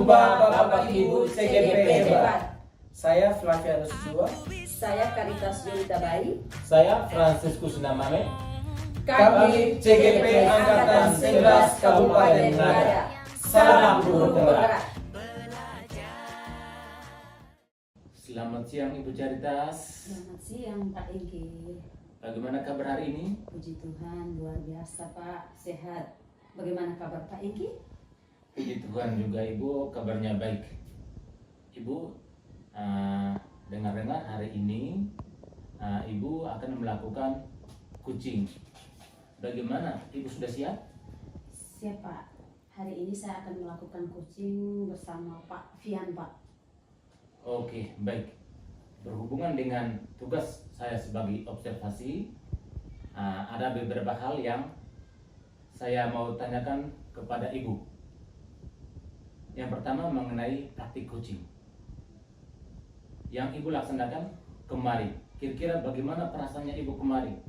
jumpa Bapak Ibu CGP hebat. Saya Flavianus Joshua. Saya Karitas Yulita Bayi. Saya Franciscus Namame. Kami CGP Angkatan 11 Kabupaten Ngada. Salam guru penggerak. Selamat siang Ibu Caritas. Selamat siang Pak Egi. Bagaimana kabar hari ini? Puji Tuhan, luar biasa Pak, sehat. Bagaimana kabar Pak Egi? Puji Tuhan juga Ibu, kabarnya baik. Ibu, dengar-dengar hari ini Ibu akan melakukan coaching. Bagaimana? Ibu sudah siap? Siap Pak. Hari ini saya akan melakukan coaching bersama Pak Fian Pak. Oke, baik. Berhubungan dengan tugas saya sebagai observasi, ada beberapa hal yang saya mau tanyakan kepada Ibu. Yang pertama mengenai praktik coaching yang Ibu laksanakan kemarin. Kira-kira bagaimana perasaannya Ibu kemarin?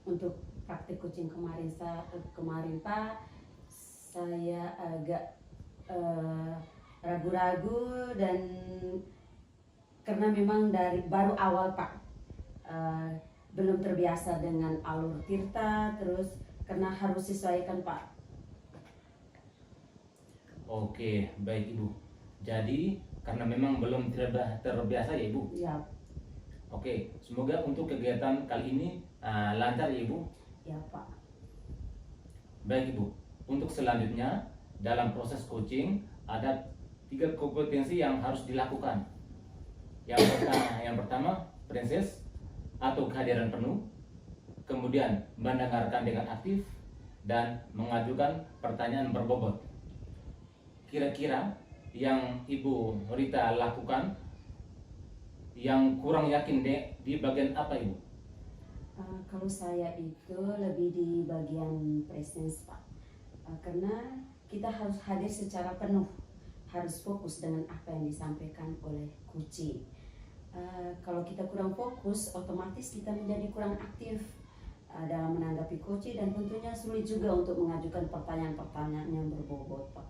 Untuk praktik coaching kemarin Pak, saya agak ragu-ragu dan karena memang dari baru awal Pak, belum terbiasa dengan alur tirta, terus karena harus sesuaikan Pak. Oke, baik Ibu. Jadi karena memang belum terbiasa ya Ibu. Ya. Oke, semoga untuk kegiatan kali ini lancar ya Ibu. Ya Pak. Baik Ibu. Untuk selanjutnya dalam proses coaching ada 3 kompetensi yang harus dilakukan. Yang pertama prinsip atau kehadiran penuh, kemudian mendengarkan dengan aktif, dan mengajukan pertanyaan berbobot. Kira-kira yang Ibu Rita lakukan yang kurang yakin di bagian apa Ibu? Kalau saya itu lebih di bagian presence Pak, karena kita harus hadir secara penuh, harus fokus dengan apa yang disampaikan oleh coaching. Kalau kita kurang fokus, otomatis kita menjadi kurang aktif dalam menanggapi coaching, dan tentunya sulit juga untuk mengajukan pertanyaan-pertanyaan yang berbobot Pak.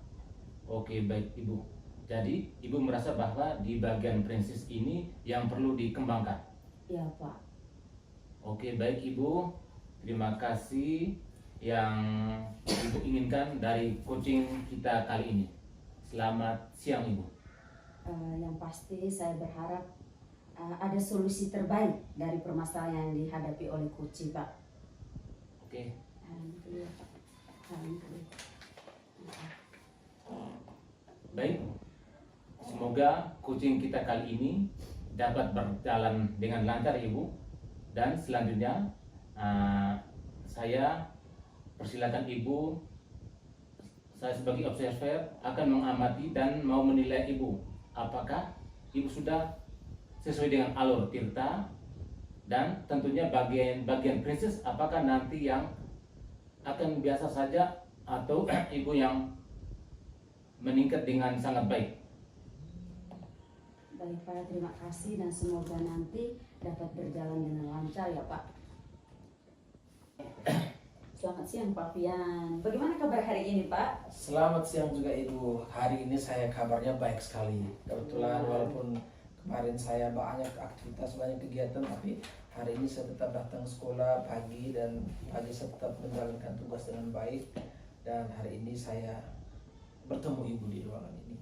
Oke, baik Ibu. Jadi Ibu merasa bahwa di bagian prinsip ini yang perlu dikembangkan? Ya Pak. Oke, baik Ibu. Terima kasih yang Ibu inginkan dari coaching kita kali ini. Selamat siang Ibu. Yang pasti saya berharap ada solusi terbaik dari permasalahan yang dihadapi oleh coaching Pak. Oke. Alhamdulillah Pak. Alhamdulillah. Baik. Semoga coaching kita kali ini dapat berjalan dengan lancar Ibu. Dan selanjutnya saya persilakan Ibu, saya sebagai observer akan mengamati dan mau menilai Ibu apakah Ibu sudah sesuai dengan alur tirta, dan tentunya bagian prinsip apakah nanti yang akan biasa saja atau Ibu yang meningkat dengan sangat baik. Baik Pak, terima kasih dan semoga nanti dapat berjalan dengan lancar ya Pak. Selamat siang Pak Fian. Bagaimana kabar hari ini Pak? Selamat siang juga Ibu. Hari ini saya kabarnya baik sekali. Kebetulan walaupun kemarin saya banyak aktivitas, banyak kegiatan, tapi hari ini saya tetap datang sekolah pagi, dan pagi saya tetap menjalankan tugas dengan baik. Dan hari ini saya bertemu Ibu di ruangan ini.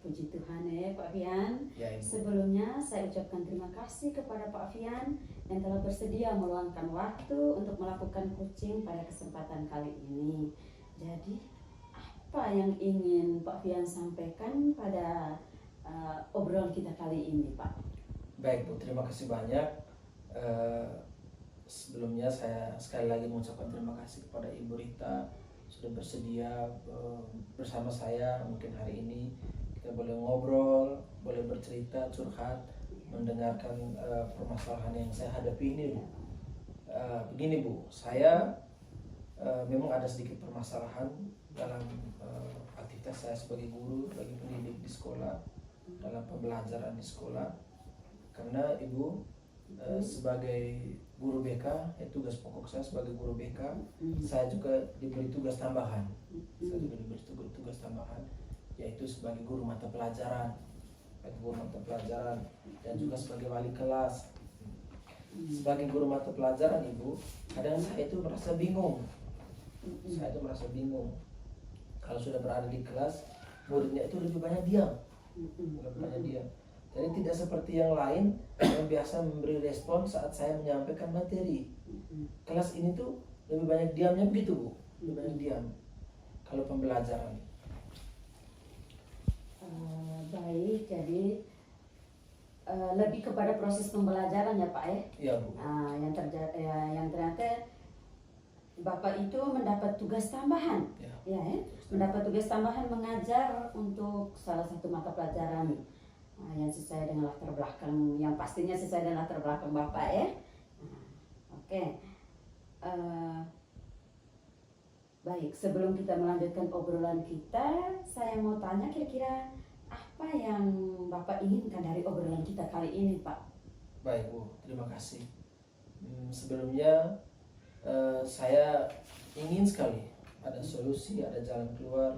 Puji Tuhan ya Pak Fian. Ya, Ibu. Sebelumnya saya ucapkan terima kasih kepada Pak Fian yang telah bersedia meluangkan waktu untuk melakukan coaching pada kesempatan kali ini. Jadi apa yang ingin Pak Fian sampaikan pada obrolan kita kali ini Pak? Baik Bu, terima kasih banyak. Sebelumnya saya sekali lagi mengucapkan terima kasih kepada Ibu Rita sudah bersedia bersama saya. Mungkin hari ini kita boleh ngobrol, boleh bercerita, curhat, mendengarkan permasalahan yang saya hadapi ini Bu. Begini Bu, saya memang ada sedikit permasalahan dalam aktivitas saya sebagai guru, sebagai pendidik di sekolah, dalam pembelajaran di sekolah. Karena Ibu, sebagai guru BK, tugas pokok saya sebagai guru BK, saya juga diberi tugas tambahan. Saya juga diberi tugas tambahan, yaitu sebagai guru mata pelajaran, dan juga sebagai wali kelas. Sebagai guru mata pelajaran, Ibu, kadang saya itu merasa bingung. Kalau sudah berada di kelas, muridnya itu lebih banyak diam. Jadi tidak seperti yang lain yang biasa memberi respon saat saya menyampaikan materi. Kelas ini tuh lebih banyak diamnya begitu, Bu. Lebih banyak diam kalau pembelajaran. Baik, jadi lebih kepada proses pembelajaran ya Pak ya? Iya, Bu. Yang ternyata Bapak itu mendapat tugas tambahan, ya, mendapat tugas tambahan mengajar untuk salah satu mata pelajaran yang sesuai dengan latar belakang, yang pastinya sesuai dengan latar belakang Bapak ya. Oke. Baik, sebelum kita melanjutkan obrolan kita, saya mau tanya kira-kira apa yang Bapak inginkan dari obrolan kita kali ini, Pak? Baik, Bu, terima kasih. Sebelumnya saya ingin sekali ada solusi, ada jalan keluar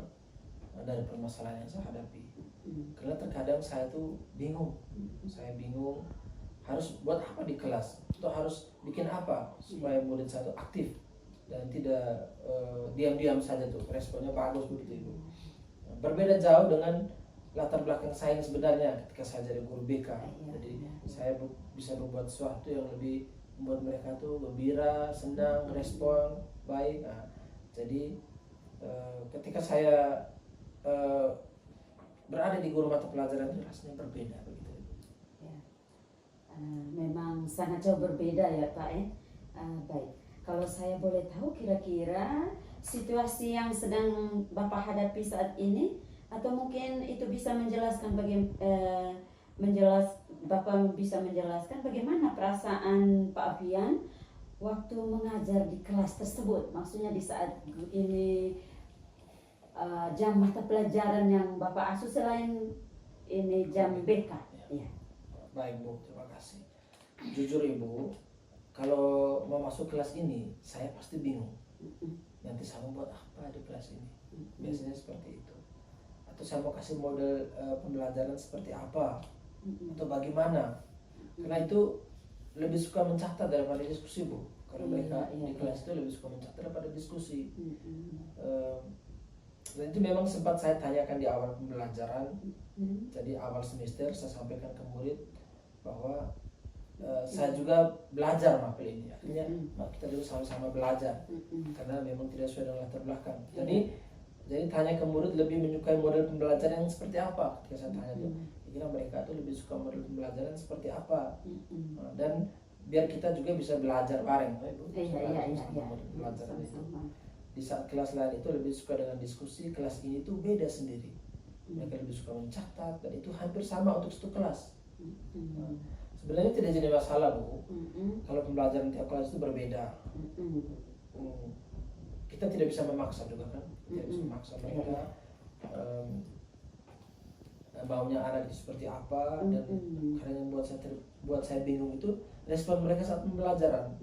dari permasalahan yang saya hadapi. Karena terkadang saya tuh bingung. Saya bingung harus buat apa di kelas, atau harus bikin apa supaya murid saya tuh aktif dan tidak diam-diam saja tuh, responnya bagus begitu, Ibu. Berbeda jauh dengan latar belakang saya yang sebenarnya ketika saya jadi guru BK. Jadi saya bisa berbuat sesuatu yang lebih membuat mereka tuh gembira, senang, respon baik. Nah, jadi ketika saya berada di guru mata pelajaran itu rasanya berbeda begitu. Memang sangat jauh berbeda ya Pak ya. Baik, kalau saya boleh tahu kira-kira situasi yang sedang Bapak hadapi saat ini, atau mungkin itu bisa menjelaskan Bapak bisa menjelaskan bagaimana perasaan Pak Alfian waktu mengajar di kelas tersebut, maksudnya di saat ini jam mata pelajaran yang Bapak asuh selain ini jam BK. Ya. Baik, Bu, terima kasih. Jujur, Ibu, kalau mau masuk kelas ini saya pasti bingung. Nanti saya mau buat apa di kelas ini? Biasanya seperti itu. Atau saya mau kasih model pembelajaran seperti apa? Atau bagaimana? Karena itu lebih suka mencatat daripada diskusi, Bu. Karena mereka di kelas itu lebih suka mencatat daripada diskusi. Dan itu memang sempat saya tanyakan di awal pembelajaran. Jadi awal semester saya sampaikan ke murid bahwa saya juga belajar mapel ini. Akhirnya kita juga sama-sama belajar karena memang tidak sesuai dengan latar belakang. Jadi tanya ke murid lebih menyukai model pembelajaran yang seperti apa. Ketika saya tanya tuh, kira mereka tuh lebih suka model pembelajaran seperti apa. Dan biar kita juga bisa belajar bareng, Ibu. Model pembelajaran itu. Di saat kelas lain itu lebih suka dengan diskusi, kelas ini tuh beda sendiri. Mereka lebih suka mencatat dan itu hampir sama untuk satu kelas. Sebenarnya tidak jadi masalah, Bu. Kalau pembelajaran tiap kelas itu berbeda. Kita tidak bisa memaksa juga kan, tidak bisa memaksa mereka maunya anak itu seperti apa. Dan karena yang buat saya bingung itu respon mereka saat pembelajaran.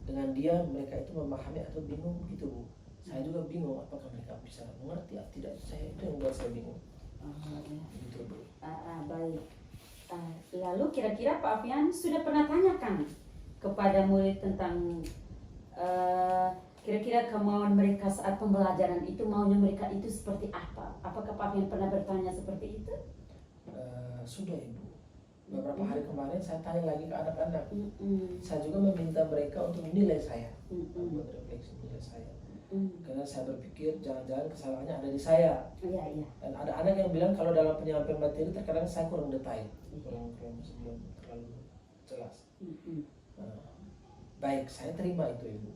Dengan dia mereka itu memahami atau bingung gitu, Bu. Saya juga bingung apakah mereka bisa mengerti atau tidak. Itu yang buat saya bingung. Gitu, Bu. Baik. Lalu kira-kira Pak Alfian sudah pernah tanyakan kepada murid tentang kira-kira kemauan mereka saat pembelajaran itu, maunya mereka itu seperti apa? Apakah Pak Alfian pernah bertanya seperti itu? Sudah, Ibu. Beberapa hari kemarin saya tanya lagi ke anak-anak. Saya juga meminta mereka untuk menilai saya, membuat refleksi menilai saya. Karena saya berpikir jangan-jangan kesalahannya ada di saya. Dan ada anak yang bilang kalau dalam penyampaian materi terkadang saya kurang detail, kurang sebelum terlalu jelas. Baik, saya terima itu, Ibu.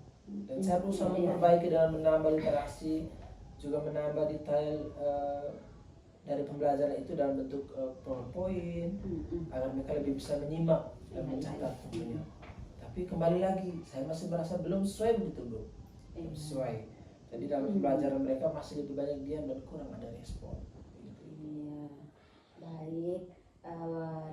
Dan saya berusaha memperbaiki dengan menambah literasi, juga menambah detail dari pembelajaran itu dalam bentuk PowerPoint, agar mereka lebih bisa menyimak dan mencatat tentunya. Tapi kembali lagi, saya masih merasa belum sesuai begitu, Bu. Sesuai. Jadi dalam pembelajaran mereka masih lebih banyak diam dan kurang ada respon. Baik.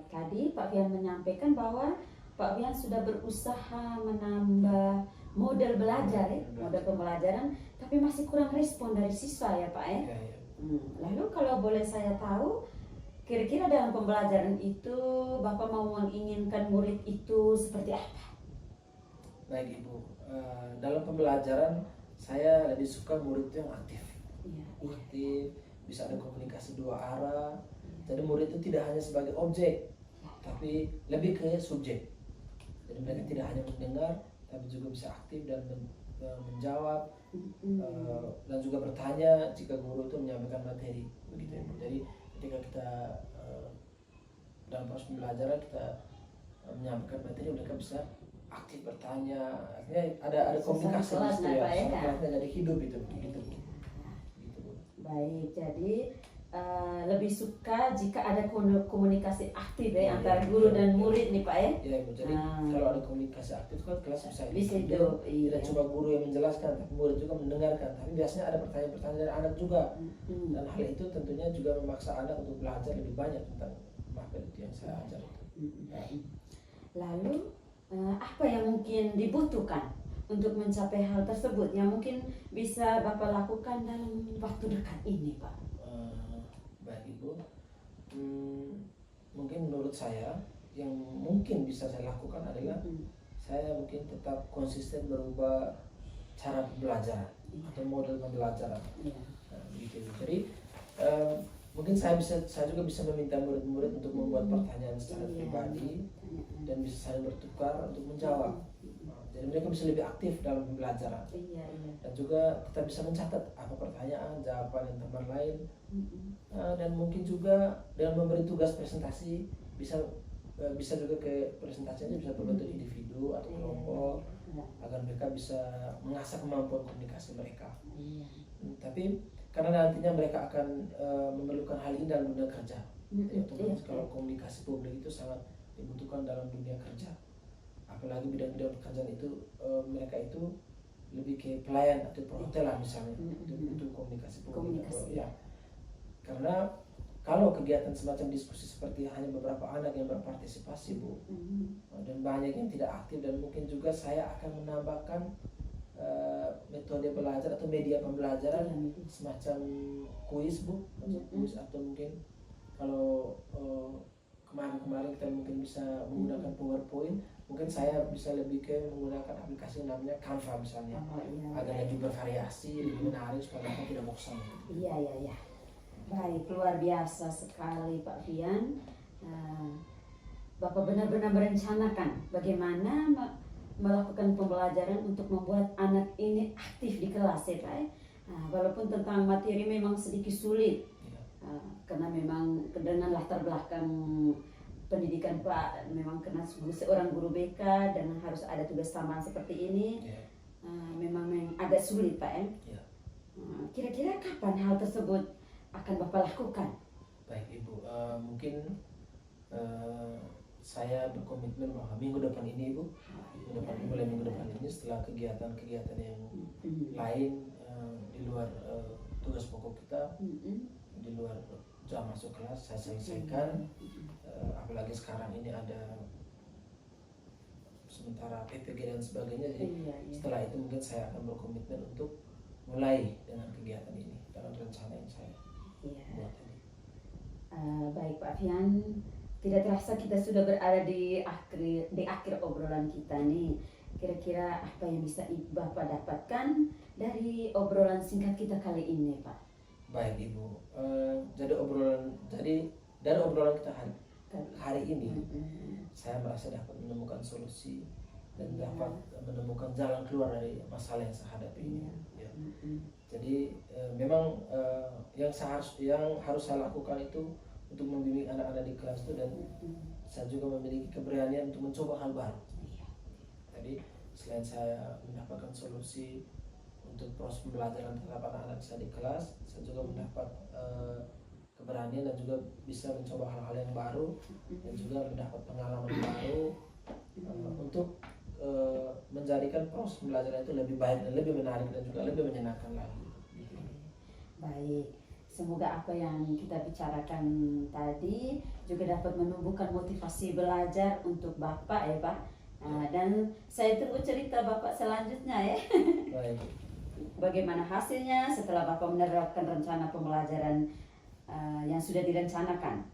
Tadi Pak Fian menyampaikan bahwa Pak Wian sudah berusaha menambah model belajar ya, model pembelajaran, tapi masih kurang respon dari siswa ya Pak ya. Ya. Lalu kalau boleh saya tahu, kira-kira dalam pembelajaran itu Bapak mau menginginkan murid itu seperti apa? Baik Ibu, dalam pembelajaran saya lebih suka murid itu yang aktif. Iya. Aktif, bisa ada komunikasi dua arah. Jadi murid itu tidak hanya sebagai objek, tapi lebih ke subjek. Jadi mereka tidak hanya mendengar, tapi juga bisa aktif dan menjawab dan juga bertanya jika guru itu menyampaikan materi, begitu ya. Jadi ketika kita dalam proses pembelajaran kita menyampaikan materi, mereka bisa aktif bertanya, artinya ada komunikasi kelas, gitu ya, Pak, ya. kelasnya jadi hidup itu, gitu. Baik, jadi lebih suka jika ada komunikasi aktif ya, antara guru dan murid nih Pak ya. Ya Ibu, jadi kalau ada komunikasi aktif kan kelas bisa hidup. Tidak cuma guru yang menjelaskan, tapi murid juga mendengarkan. Tapi biasanya ada pertanyaan-pertanyaan dari anak juga. Dan hal itu tentunya juga memaksa anak untuk belajar lebih banyak tentang materi itu yang saya ajar. Lalu apa yang mungkin dibutuhkan untuk mencapai hal tersebut yang mungkin bisa Bapak lakukan dalam waktu dekat ini Pak? Baik Ibu, mungkin menurut saya yang mungkin bisa saya lakukan adalah saya mungkin tetap konsisten berubah cara belajar atau model pembelajaran. Nah, gitu. Jadi mungkin saya juga bisa meminta murid-murid untuk membuat pertanyaan secara pribadi dan bisa saling bertukar untuk menjawab. Jadi mereka bisa lebih aktif dalam pembelajaran. Dan juga kita bisa mencatat apa pertanyaan, jawaban yang teman lain. Dan mungkin juga dengan memberi tugas presentasi bisa juga ke presentasinya bisa berbentuk individu atau kelompok agar mereka bisa mengasah kemampuan komunikasi mereka. Tapi karena nantinya mereka akan memerlukan hal ini dalam dunia kerja. Otomatis kalau komunikasi publik itu sangat dibutuhkan dalam dunia kerja. Apalagi bidang-bidang pekerjaan itu mereka itu lebih ke pelayan atau perhotelan misalnya untuk komunikasi publik. Ya. Karena kalau kegiatan semacam diskusi seperti hanya beberapa anak yang berpartisipasi Bu, dan banyak yang tidak aktif, dan mungkin juga saya akan menambahkan metode belajar atau media pembelajaran semacam kuis Bu, kuis atau mungkin kalau kemarin kita mungkin bisa menggunakan PowerPoint, mungkin saya bisa lebih ke menggunakan aplikasi yang namanya Canva misalnya, agar lebih bervariasi, lebih menarik supaya mereka tidak bosan. Iya. Baik, luar biasa sekali Pak Wian. Bapak benar-benar merencanakan bagaimana melakukan pembelajaran untuk membuat anak ini aktif di kelas ya Pak. Walaupun tentang materi memang sedikit sulit, karena memang dengan latar belakang pendidikan Pak memang kena seorang guru BK dan harus ada tugas tambahan seperti ini, memang agak sulit Pak ya. Kira-kira kapan hal tersebut akan Bapak lakukan? Baik Ibu, mungkin saya berkomitmen bahwa minggu depan ini Ibu, mulai minggu depan ini setelah kegiatan-kegiatan yang lain di luar tugas pokok kita, di luar jam masuk kelas saya selesaikan. Apalagi sekarang ini ada sementara PPG dan sebagainya, jadi setelah itu mungkin saya akan berkomitmen untuk mulai dengan kegiatan ini dalam rencana yang saya buat ini. Baik Pak Wian, tidak terasa kita sudah berada di akhir obrolan kita nih. Kira-kira apa yang bisa Bapak dapatkan dari obrolan singkat kita kali ini Pak? Baik Ibu, dari obrolan kita hari ini, saya merasa dapat menemukan solusi dan dapat menemukan jalan keluar dari masalah yang saya hadapi ini. Jadi memang yang harus saya lakukan itu untuk membimbing anak-anak di kelas itu, dan saya juga memiliki keberanian untuk mencoba hal baru. Jadi selain saya mendapatkan solusi untuk proses pembelajaran terhadap anak-anak saya di kelas, saya juga mendapat keberanian dan juga bisa mencoba hal-hal yang baru dan juga mendapat pengalaman baru untuk menjadikan proses pembelajaran itu lebih baik dan lebih menarik dan juga lebih menyenangkan lagi. Baik, semoga apa yang kita bicarakan tadi juga dapat menumbuhkan motivasi belajar untuk Bapak ya Pak. Dan saya tunggu cerita Bapak selanjutnya ya. Baik. Bagaimana hasilnya setelah Bapak menerapkan rencana pembelajaran yang sudah direncanakan.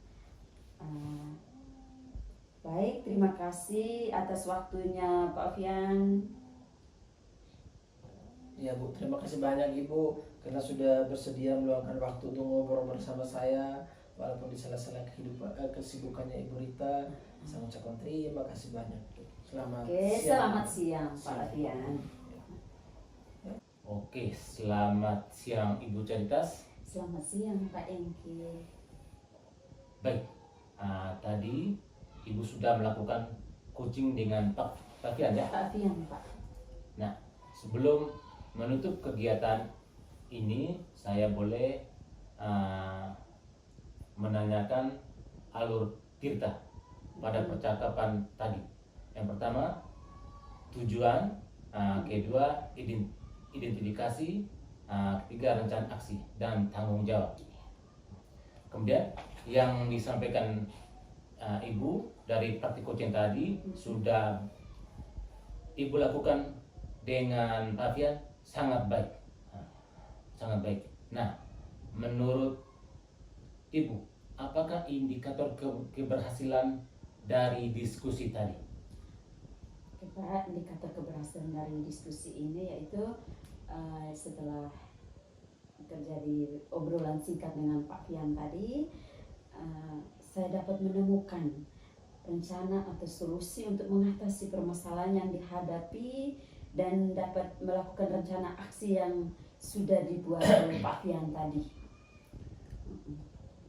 Baik, terima kasih atas waktunya Pak Fian. Ya Bu, terima kasih banyak Ibu karena sudah bersedia meluangkan waktu untuk ngobrol bersama saya walaupun di sela-sela kesibukannya Ibu Rita. Saya ucapkan terima kasih banyak Bu. Selamat siang. Selamat siang Pak Fian. Oke, selamat siang Ibu Caritas. Selamat siang Pak Engki. Baik, tadi Ibu sudah melakukan coaching dengan Pak Fian ya? Pak Fian Pak. Nah, sebelum menutup kegiatan ini, saya boleh menanyakan alur Tirta pada percakapan tadi. Yang pertama, tujuan, kedua, identifikasi, ketiga, rencana aksi dan tanggung jawab. Kemudian yang disampaikan Ibu dari praktik coaching tadi sudah Ibu lakukan dengan Pak Fian sangat baik, sangat baik. Nah, menurut Ibu, apakah indikator keberhasilan dari diskusi tadi? Pak, indikator keberhasilan dari diskusi ini yaitu setelah terjadi obrolan singkat dengan Pak Fian tadi, saya dapat menemukan rencana atau solusi untuk mengatasi permasalahan yang dihadapi dan dapat melakukan rencana aksi yang sudah dibuat oleh Pak Fian tadi.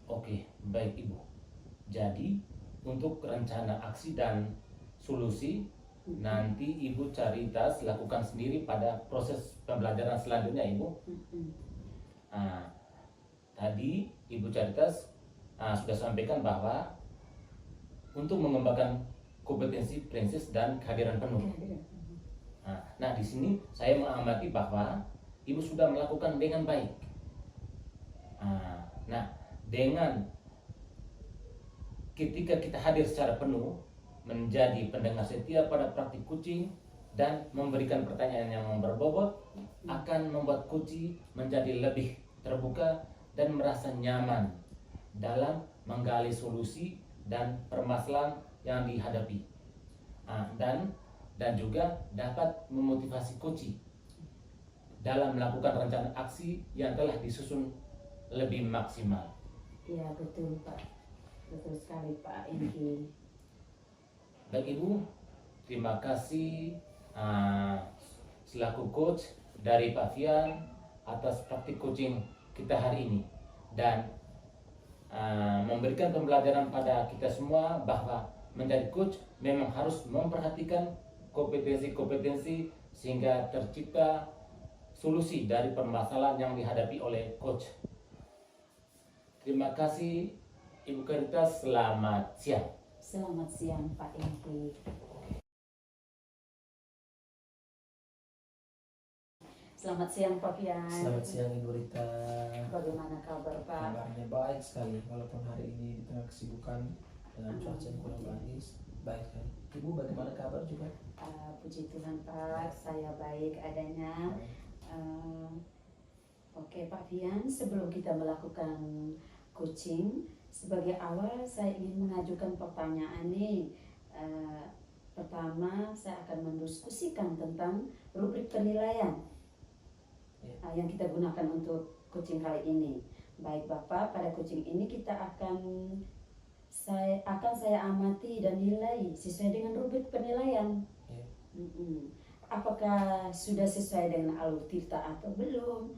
Oke, baik Ibu. Jadi untuk rencana aksi dan solusi nanti Ibu Caritas lakukan sendiri pada proses pembelajaran selanjutnya Ibu. Tadi Ibu Caritas sudah sampaikan bahwa untuk mengembangkan kompetensi prinsip dan kehadiran penuh. Nah, di sini saya mengamati bahwa Ibu sudah melakukan dengan baik. Nah, dengan ketika kita hadir secara penuh, menjadi pendengar setia pada praktik coaching dan memberikan pertanyaan yang berbobot, akan membuat coach menjadi lebih terbuka dan merasa nyaman dalam menggali solusi dan permasalahan yang dihadapi. Dan juga dapat memotivasi coach dalam melakukan rencana aksi yang telah disusun lebih maksimal. Iya betul Pak, betul sekali Pak Engki. Baik Ibu, terima kasih selaku coach dari Pak Fian atas praktik coaching kita hari ini dan memberikan pembelajaran pada kita semua bahwa menjadi coach memang harus memperhatikan kompetensi-kompetensi sehingga tercipta solusi dari permasalahan yang dihadapi oleh coach. Terima kasih Ibu Caritas, selamat siang. Selamat siang Pak Engki. Selamat siang Pak Fian. Selamat siang Ibu Rita. Bagaimana kabar Pak? Kabarnya baik sekali walaupun hari ini di tengah kesibukan dengan cuaca yang kurang bagus. Baik sekali. Ibu bagaimana kabar juga? Puji Tuhan Pak, saya baik adanya. Oke Pak Fian, sebelum kita melakukan coaching, sebagai awal saya ingin mengajukan pertanyaan nih. Pertama, saya akan mendiskusikan tentang rubrik penilaian yang kita gunakan untuk coaching kali ini. Baik Bapak, pada coaching ini kita saya amati dan nilai sesuai dengan rubrik penilaian. Apakah sudah sesuai dengan alur Tirta atau belum?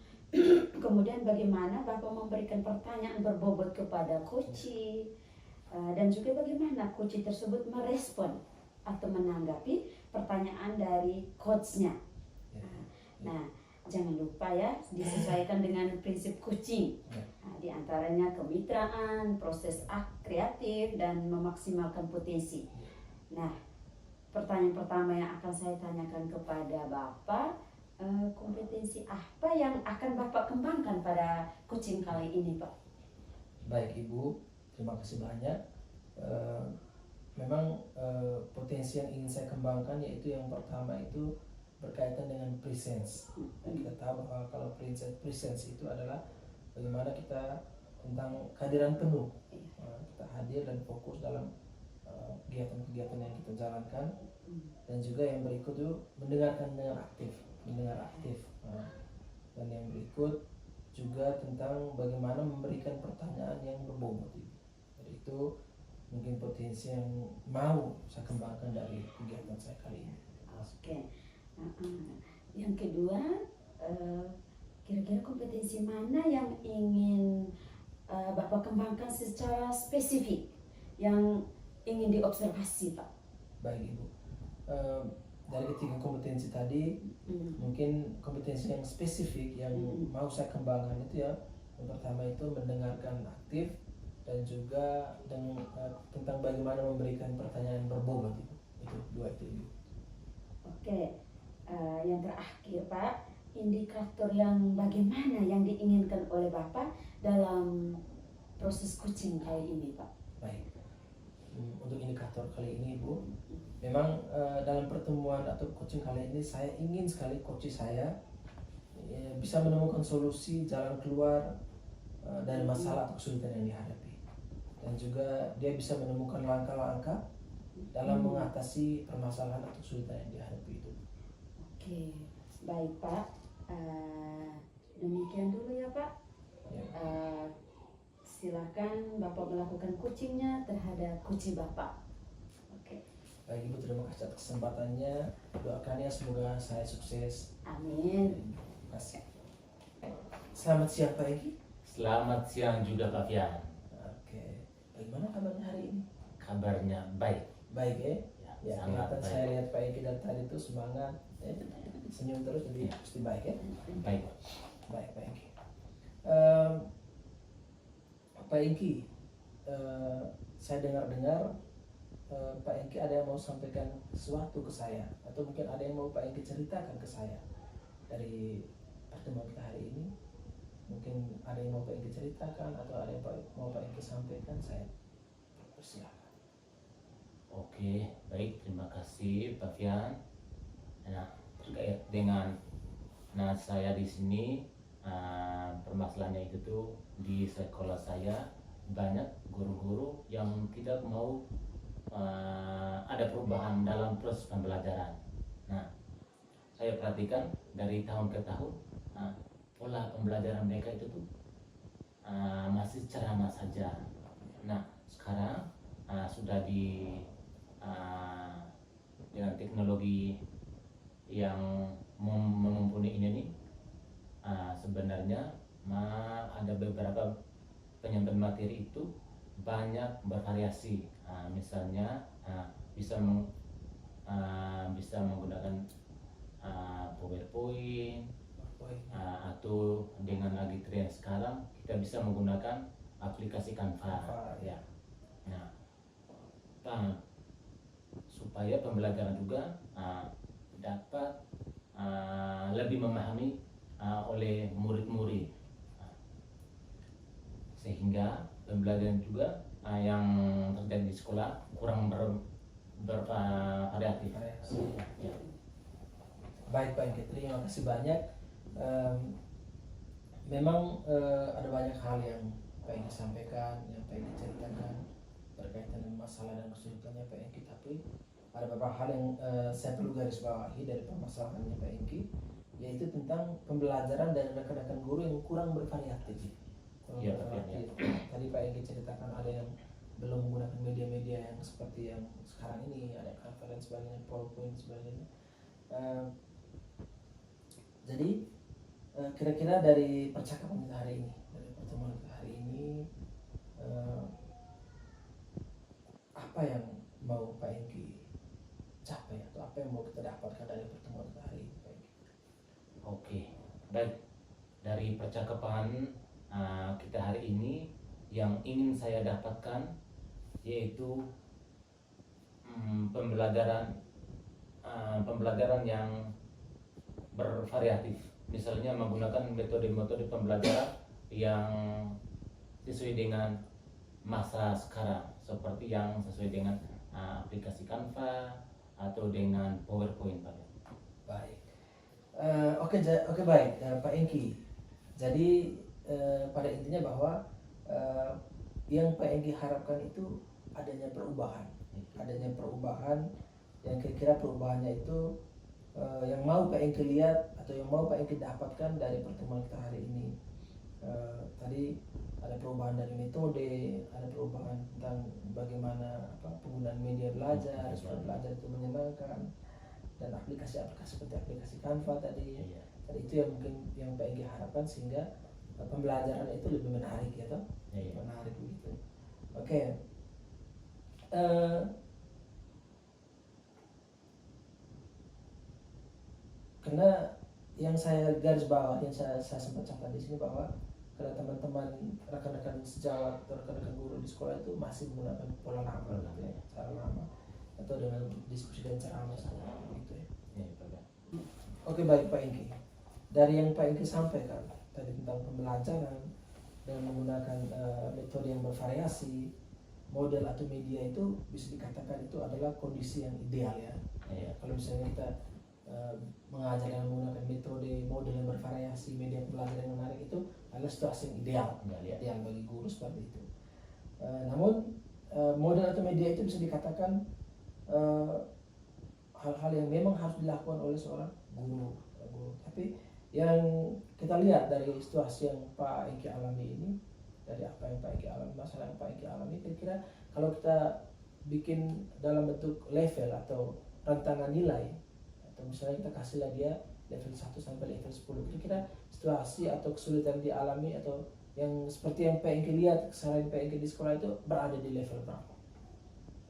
Kemudian bagaimana Bapak memberikan pertanyaan berbobot kepada coach, dan juga bagaimana coach tersebut merespon atau menanggapi pertanyaan dari coachnya. Nah, jangan lupa ya, disesuaikan dengan prinsip coaching. Di antaranya kemitraan, proses kreatif, dan memaksimalkan potensi. Nah, pertanyaan pertama yang akan saya tanyakan kepada Bapak, kompetensi apa yang akan Bapak kembangkan pada coaching kali ini, Pak? Baik Ibu, terima kasih banyak. Memang potensi yang ingin saya kembangkan yaitu yang pertama itu berkaitan dengan presence. Dan kita tahu bahwa kalau presence itu adalah bagaimana kita tentang kehadiran penuh. Kita hadir dan fokus dalam kegiatan-kegiatan yang kita jalankan. Dan juga yang berikut itu mendengarkan dengan aktif, mendengar aktif. Dan yang berikut juga tentang bagaimana memberikan pertanyaan yang berbobot. Jadi itu mungkin potensi yang mau saya kembangkan dari kegiatan saya kali ini. Oke. Yang kedua, kira-kira kompetensi mana yang ingin Bapak kembangkan secara spesifik yang ingin diobservasi, Pak? Baik Ibu, dari ketiga kompetensi tadi mungkin kompetensi yang spesifik yang mau saya kembangkan itu ya, yang pertama itu mendengarkan aktif dan juga tentang bagaimana memberikan pertanyaan berbobot itu dua itu. Oke, yang terakhir Pak, indikator yang bagaimana yang diinginkan oleh Bapak dalam proses coaching kali ini, Pak? Baik, untuk indikator kali ini Bu, memang dalam pertemuan atau coaching kali ini saya ingin sekali coach saya bisa menemukan solusi jalan keluar dari masalah atau kesulitan yang dihadapi. Dan juga dia bisa menemukan langkah-langkah dalam mengatasi permasalahan atau kesulitan yang dihadapi itu. Oke, baik Pak. Demikian dulu ya Pak. Ya. Silakan Bapak melakukan coachingnya terhadap coach Bapak. Oke. Baik Ibu, terima kasih atas kesempatannya. Doakannya semoga saya sukses. Amin. Terima kasih. Selamat siang Pak Egi. Selamat siang juga Pak Fian. Oke, bagaimana kabarnya hari ini? Kabarnya baik. Baik ya? Ya, sangat kelihatan baik. saya lihat Pak Egi dari tadi itu semangat, senyum terus, jadi pasti baik ya? Baik. Baik Pak Egi. Pak Egi, saya dengar-dengar Pak Egi ada yang mau sampaikan sesuatu ke saya, atau mungkin ada yang mau Pak Egi ceritakan ke saya dari pertemuan kita hari ini. Mungkin ada yang mau Pak Egi ceritakan atau ada yang mau Pak Egi sampaikan, saya persilakan. Oke, baik, terima kasih Pak Fian. Nah, terkait dengan saya di sini permasalahannya itu tuh di sekolah saya banyak guru-guru yang tidak mau ada perubahan dalam proses pembelajaran. Nah, saya perhatikan dari tahun ke tahun pola pembelajaran mereka itu tuh masih ceramah saja. Nah, sekarang sudah dengan teknologi yang mumpuni ini nih, sebenarnya ada beberapa penyampaian materi itu banyak bervariasi. Misalnya bisa menggunakan PowerPoint, atau dengan lagi tren sekarang kita bisa menggunakan aplikasi Canva. Ya. Nah, supaya pembelajaran juga dapat lebih memahami oleh murid-murid, sehingga pembelajaran juga yang terjadi di sekolah kurang bervariatif. Ya. Baik Pak Egi, terima kasih banyak. Memang ada banyak hal yang Pak Egi sampaikan, yang Pak Egi ceritakan berkaitan dengan masalah dan kesulitannya Pak Egi, tapi ada beberapa hal yang saya perlu garis bawahi dari permasalahannya Pak Egi, yaitu tentang pembelajaran dan rekan-rekan guru yang kurang bervariatif. Ya. Tadi Pak Egi ceritakan ada yang belum menggunakan media-media yang seperti yang sekarang ini, ada Canva dan sebagainya, PowerPoint dan sebagainya. Jadi kira-kira dari percakapan kita hari ini, dari pertemuan kita hari ini, apa yang mau Pak Egi capai atau apa yang mau kita dapatkan dari pertemuan kita hari ini, Pak Egi? Oke, baik. Dari percakapan kita hari ini, yang ingin saya dapatkan yaitu pembelajaran yang bervariatif. Misalnya menggunakan metode-metode pembelajaran yang sesuai dengan masa sekarang, seperti yang sesuai dengan aplikasi Canva atau dengan PowerPoint, Pak. Baik. Oke, baik, Pak Engki. Jadi pada intinya bahwa yang Pak Engki harapkan itu adanya perubahan yang kira-kira perubahannya itu yang mau Pak Engki lihat atau yang mau Pak Engki dapatkan dari pertemuan kita hari ini. Tadi ada perubahan dari metode, ada perubahan tentang bagaimana penggunaan media belajar supaya belajar itu menyenangkan, dan aplikasi-aplikasi seperti aplikasi Canva tadi. Tadi itu yang mungkin yang Pak Engki harapkan sehingga pembelajaran itu lebih menarik ya toh? Menarik begitu. Oke. Karena yang saya garis bawah, yang saya sempat catat di sini bahwa karena teman-teman rekan-rekan sejawat atau rekan-rekan guru di sekolah itu masih menggunakan pola lama gitu ya, cara lama atau dengan diskusi dan ceramah saja gitu ya. Oke, baik Pak Engki. Dari yang Pak Engki sampaikan tadi tentang pembelajaran dengan menggunakan metode yang bervariasi, model atau media itu bisa dikatakan itu adalah kondisi yang ideal ya. Kalau misalnya kita mengajar dengan menggunakan model yang bervariasi, media pembelajaran yang menarik, itu adalah situasi yang ideal bagi guru seperti itu. Namun model atau media itu bisa dikatakan hal-hal yang memang harus dilakukan oleh seorang guru. Tapi yang kita lihat dari situasi yang Pak Engki alami ini, dari apa yang Pak Engki alami, masalah yang Pak Engki alami, kira-kira kalau kita bikin dalam bentuk level atau rantangan nilai, atau misalnya kita kasihlah dia level 1 sampai level 10, kira-kira situasi atau kesulitan yang dialami atau yang seperti yang Pak Engki lihat kesalahan Pak Engki di sekolah itu berada di level berapa?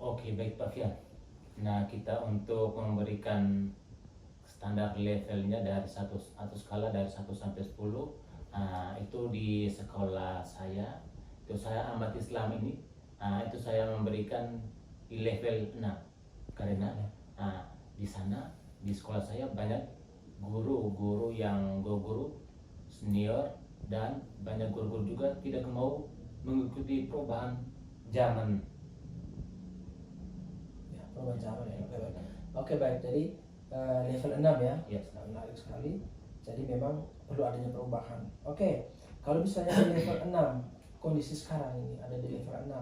Oke, baik Pak Fian. Nah, kita untuk memberikan standar levelnya dari atau skala dari 1 sampai 10, itu di sekolah saya, itu saya amati selama ini, itu saya memberikan di level 6 karena di sana di sekolah saya banyak guru-guru yang guru senior, dan banyak guru-guru juga tidak mau mengikuti perubahan zaman. Ya, perubahan zaman ya. Oke, baik. Jadi level 6 ya. Yes. Menarik sekali. Jadi memang perlu adanya perubahan. Oke. Kalau misalnya di level 6, kondisi sekarang ini ada di level 6,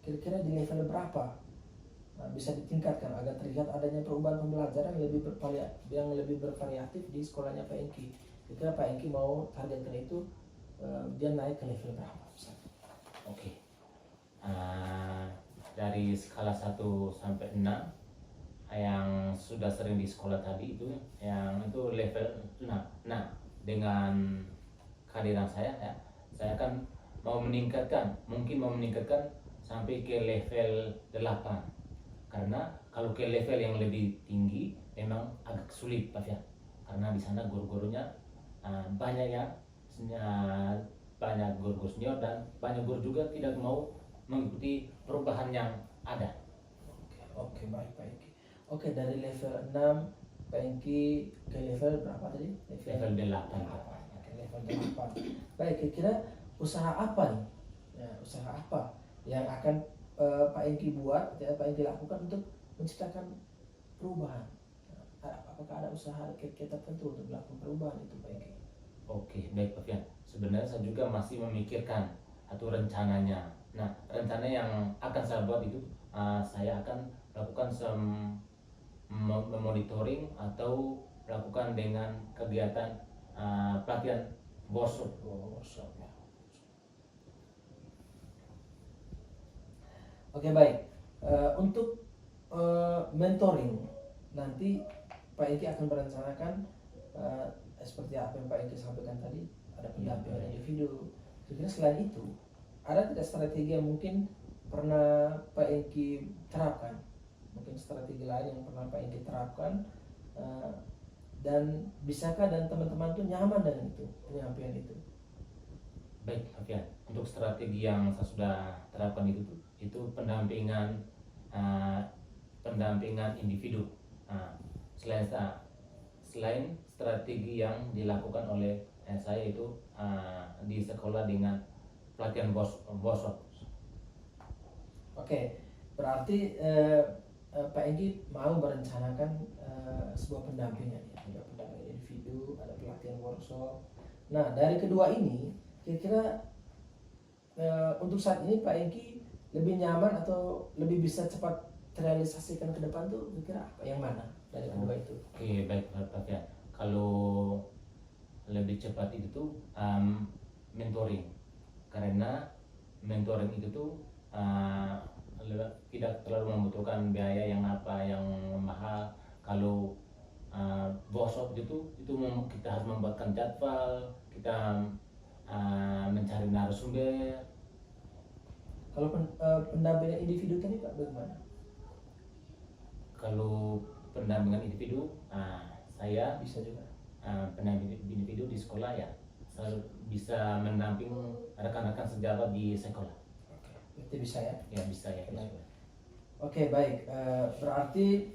kira-kira di level berapa bisa ditingkatkan agar terlihat adanya perubahan pembelajaran yang lebih bervariatif di sekolahnya Pak Engki? Kira-kira Pak Engki mau targetkan itu dia naik ke level berapa? Oke. Dari skala 1 sampai 6 yang sudah sering di sekolah tadi itu, yang itu level 6. Nah, dengan kehadiran saya ya, saya kan mungkin mau meningkatkan sampai ke level 8. Karena kalau ke level yang lebih tinggi memang agak sulit Pak ya, karena di sana guru-gurunya banyak ya, banyak guru-guru senior dan banyak guru juga tidak mau mengikuti perubahan yang ada. Oke, baik Pak Engki. Oke, dari level 6 Pak Engki ke level berapa tadi? Level 8. Oke, level 8. Baik, kira-kira usaha apa nih? Ya, usaha apa yang akan Pak Engki buat, ya, Pak Engki lakukan untuk menciptakan perubahan? Apakah ada usaha kira-kira tertentu untuk melakukan perubahan itu Pak Engki? Oke, baik Pak Fian. Sebenarnya saya juga masih memikirkan atau rencananya. Nah, rencana yang akan saya buat itu, saya akan lakukan monitoring atau lakukan dengan kegiatan pelatihan workshop. Ya. Oke, baik. Untuk mentoring nanti Pak Engki akan merencanakan seperti apa yang Pak Engki sampaikan tadi, ada pendampingan individu. Kira-kira selain itu ada tidak strategi yang mungkin pernah Pak Engki terapkan? Mungkin strategi lain yang pernah Pak Engki terapkan, dan bisakah dan teman-teman tuh nyaman dengan itu, penyampaian itu? Baik, Fian. Untuk strategi yang saya sudah terapkan itu pendampingan individu. Selain selain strategi yang dilakukan oleh saya itu di sekolah dengan pelatihan bosok. Oke, berarti Pak Engki mau merencanakan sebuah pendampingan ya, ada pendampingan individu, ada pelatihan workshop. Nah, dari kedua ini, kira-kira untuk saat ini Pak Engki lebih nyaman atau lebih bisa cepat terrealisasikan ke depan tuh kira-kira apa? Yang mana dari kedua itu? Oke, baik Pak Fian. Kalau lebih cepat itu tuh mentoring, karena mentoring itu tuh tidak terlalu membutuhkan biaya yang mahal. Kalau workshop itu kita harus membuatkan jadwal, kita mencari narasumber. Kalau pendampingan individu tadi Pak bagaimana? Kalau pendampingan individu, saya Bisa juga. pendamping individu di sekolah ya, selalu bisa mendamping rekan-rekan sejawat di sekolah. Oke, berarti bisa ya? Ya bisa ya. Oke, baik. Berarti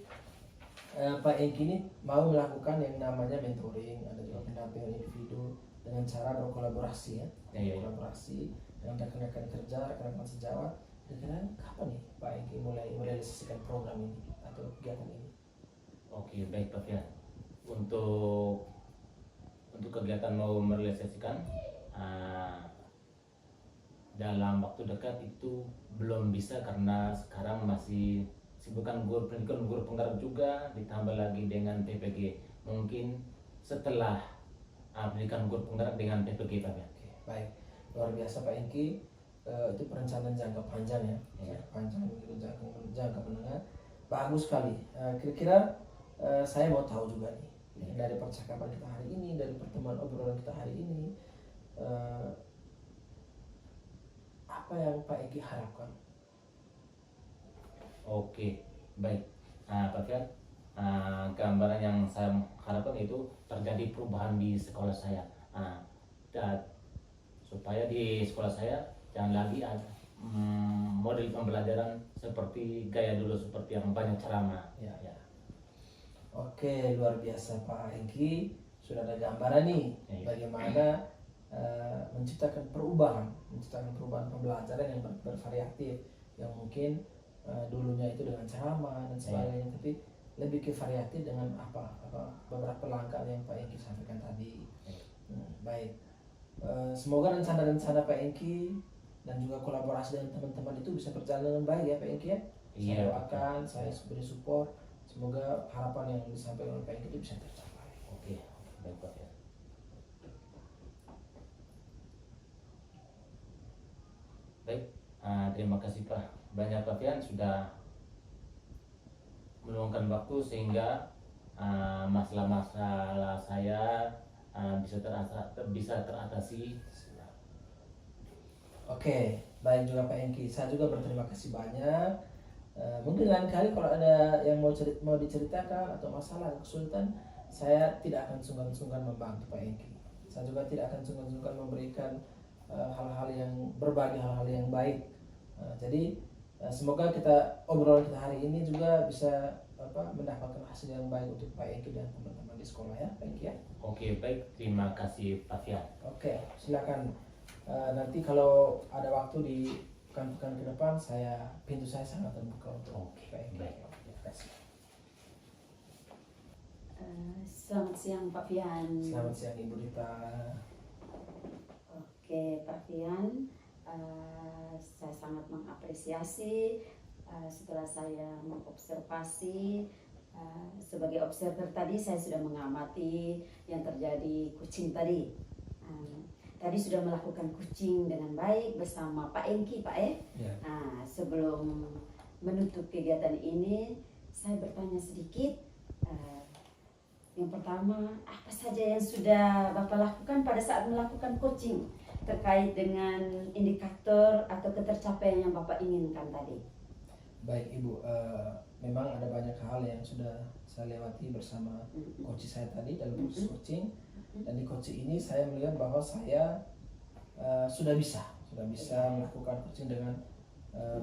Pak Engki ini mau melakukan yang namanya mentoring, ada juga pendampingan individu dengan cara berkolaborasi ya, Ya. kolaborasi dengan rekan-rekan kerja, rekan-rekan sejawat. Kira-kira kapan nih Pak Engki mulai merealisasikan program ini atau kegiatan ini? Oke, baik Pak Fian. Untuk kegiatan mau merealisasikan dalam waktu dekat itu belum bisa, karena sekarang masih sibukan guru pendidikan, guru penggarap juga, ditambah lagi dengan PPG. Mungkin setelah pendidikan guru penggarap dengan PPG Pak Fian. Oke, baik. Luar biasa Pak Engki. Itu perencanaan jangka panjang ya, panjang gitu, jangka menengah. Bagus sekali. Kira-kira saya mau tahu juga nih, dari percakapan kita hari ini, dari pertemuan obrolan kita hari ini, apa yang Pak Engki harapkan? Oke, baik. Pak Fian, gambaran yang saya harapkan itu terjadi perubahan di sekolah saya. Dan supaya di sekolah saya jangan lagi ada model pembelajaran seperti gaya dulu, seperti yang banyak ceramah. Ya. Oke, luar biasa Pak Engki. Sudah ada gambaran nih bagaimana menciptakan perubahan pembelajaran yang bervariatif, yang mungkin dulunya itu dengan ceramah dan sebagainya, tapi lebih ke variatif dengan beberapa langkah yang Pak Engki sampaikan tadi. Baik. Semoga rencana-rencana Pak Engki dan juga kolaborasi dengan teman-teman itu bisa berjalan dengan baik ya Pak Engki ya. Saya doakan, saya beri support. Semoga harapan yang disampaikan oleh Pak Engki itu bisa tercapai. Oke, baik Pak Fian. Baik, terima kasih Pak. Banyak Pak Fian sudah meluangkan waktu sehingga masalah-masalah saya bisa teratasi. Oke, baik juga Pak Engki. Saya juga berterima kasih banyak. Mungkin lain kali kalau ada yang mau diceritakan atau masalah kesulitan, saya tidak akan sungkan-sungkan membantu Pak Engki. Saya juga tidak akan sungkan-sungkan memberikan hal-hal yang berbagi hal-hal yang baik. Jadi semoga obrolan kita hari ini juga bisa mendapatkan hasil yang baik untuk Pak Engki dan teman-teman di sekolah ya, Pak Engki ya. Oke, baik. Terima kasih Pak Fian. Oke, silakan. Nanti kalau ada waktu di pekan-pekan ke depan, pintu saya sangat terbuka untuk Pak Engki. Terima kasih. Selamat siang Pak Fian. Selamat siang Ibu Rita. Oke Pak Fian, saya sangat mengapresiasi setelah saya mengobservasi sebagai observer tadi, saya sudah mengamati yang terjadi kucing tadi. Tadi sudah melakukan kucing dengan baik bersama Pak Engki, Pak Ya. Sebelum menutup kegiatan ini, saya bertanya sedikit. Yang pertama, apa saja yang sudah Bapak lakukan pada saat melakukan coaching terkait dengan indikator atau ketercapaian yang Bapak inginkan tadi? Baik Ibu, memang ada banyak hal yang sudah saya lewati bersama coach saya tadi dalam proses coaching. Dan di coaching ini saya melihat bahwa saya sudah bisa melakukan coaching dengan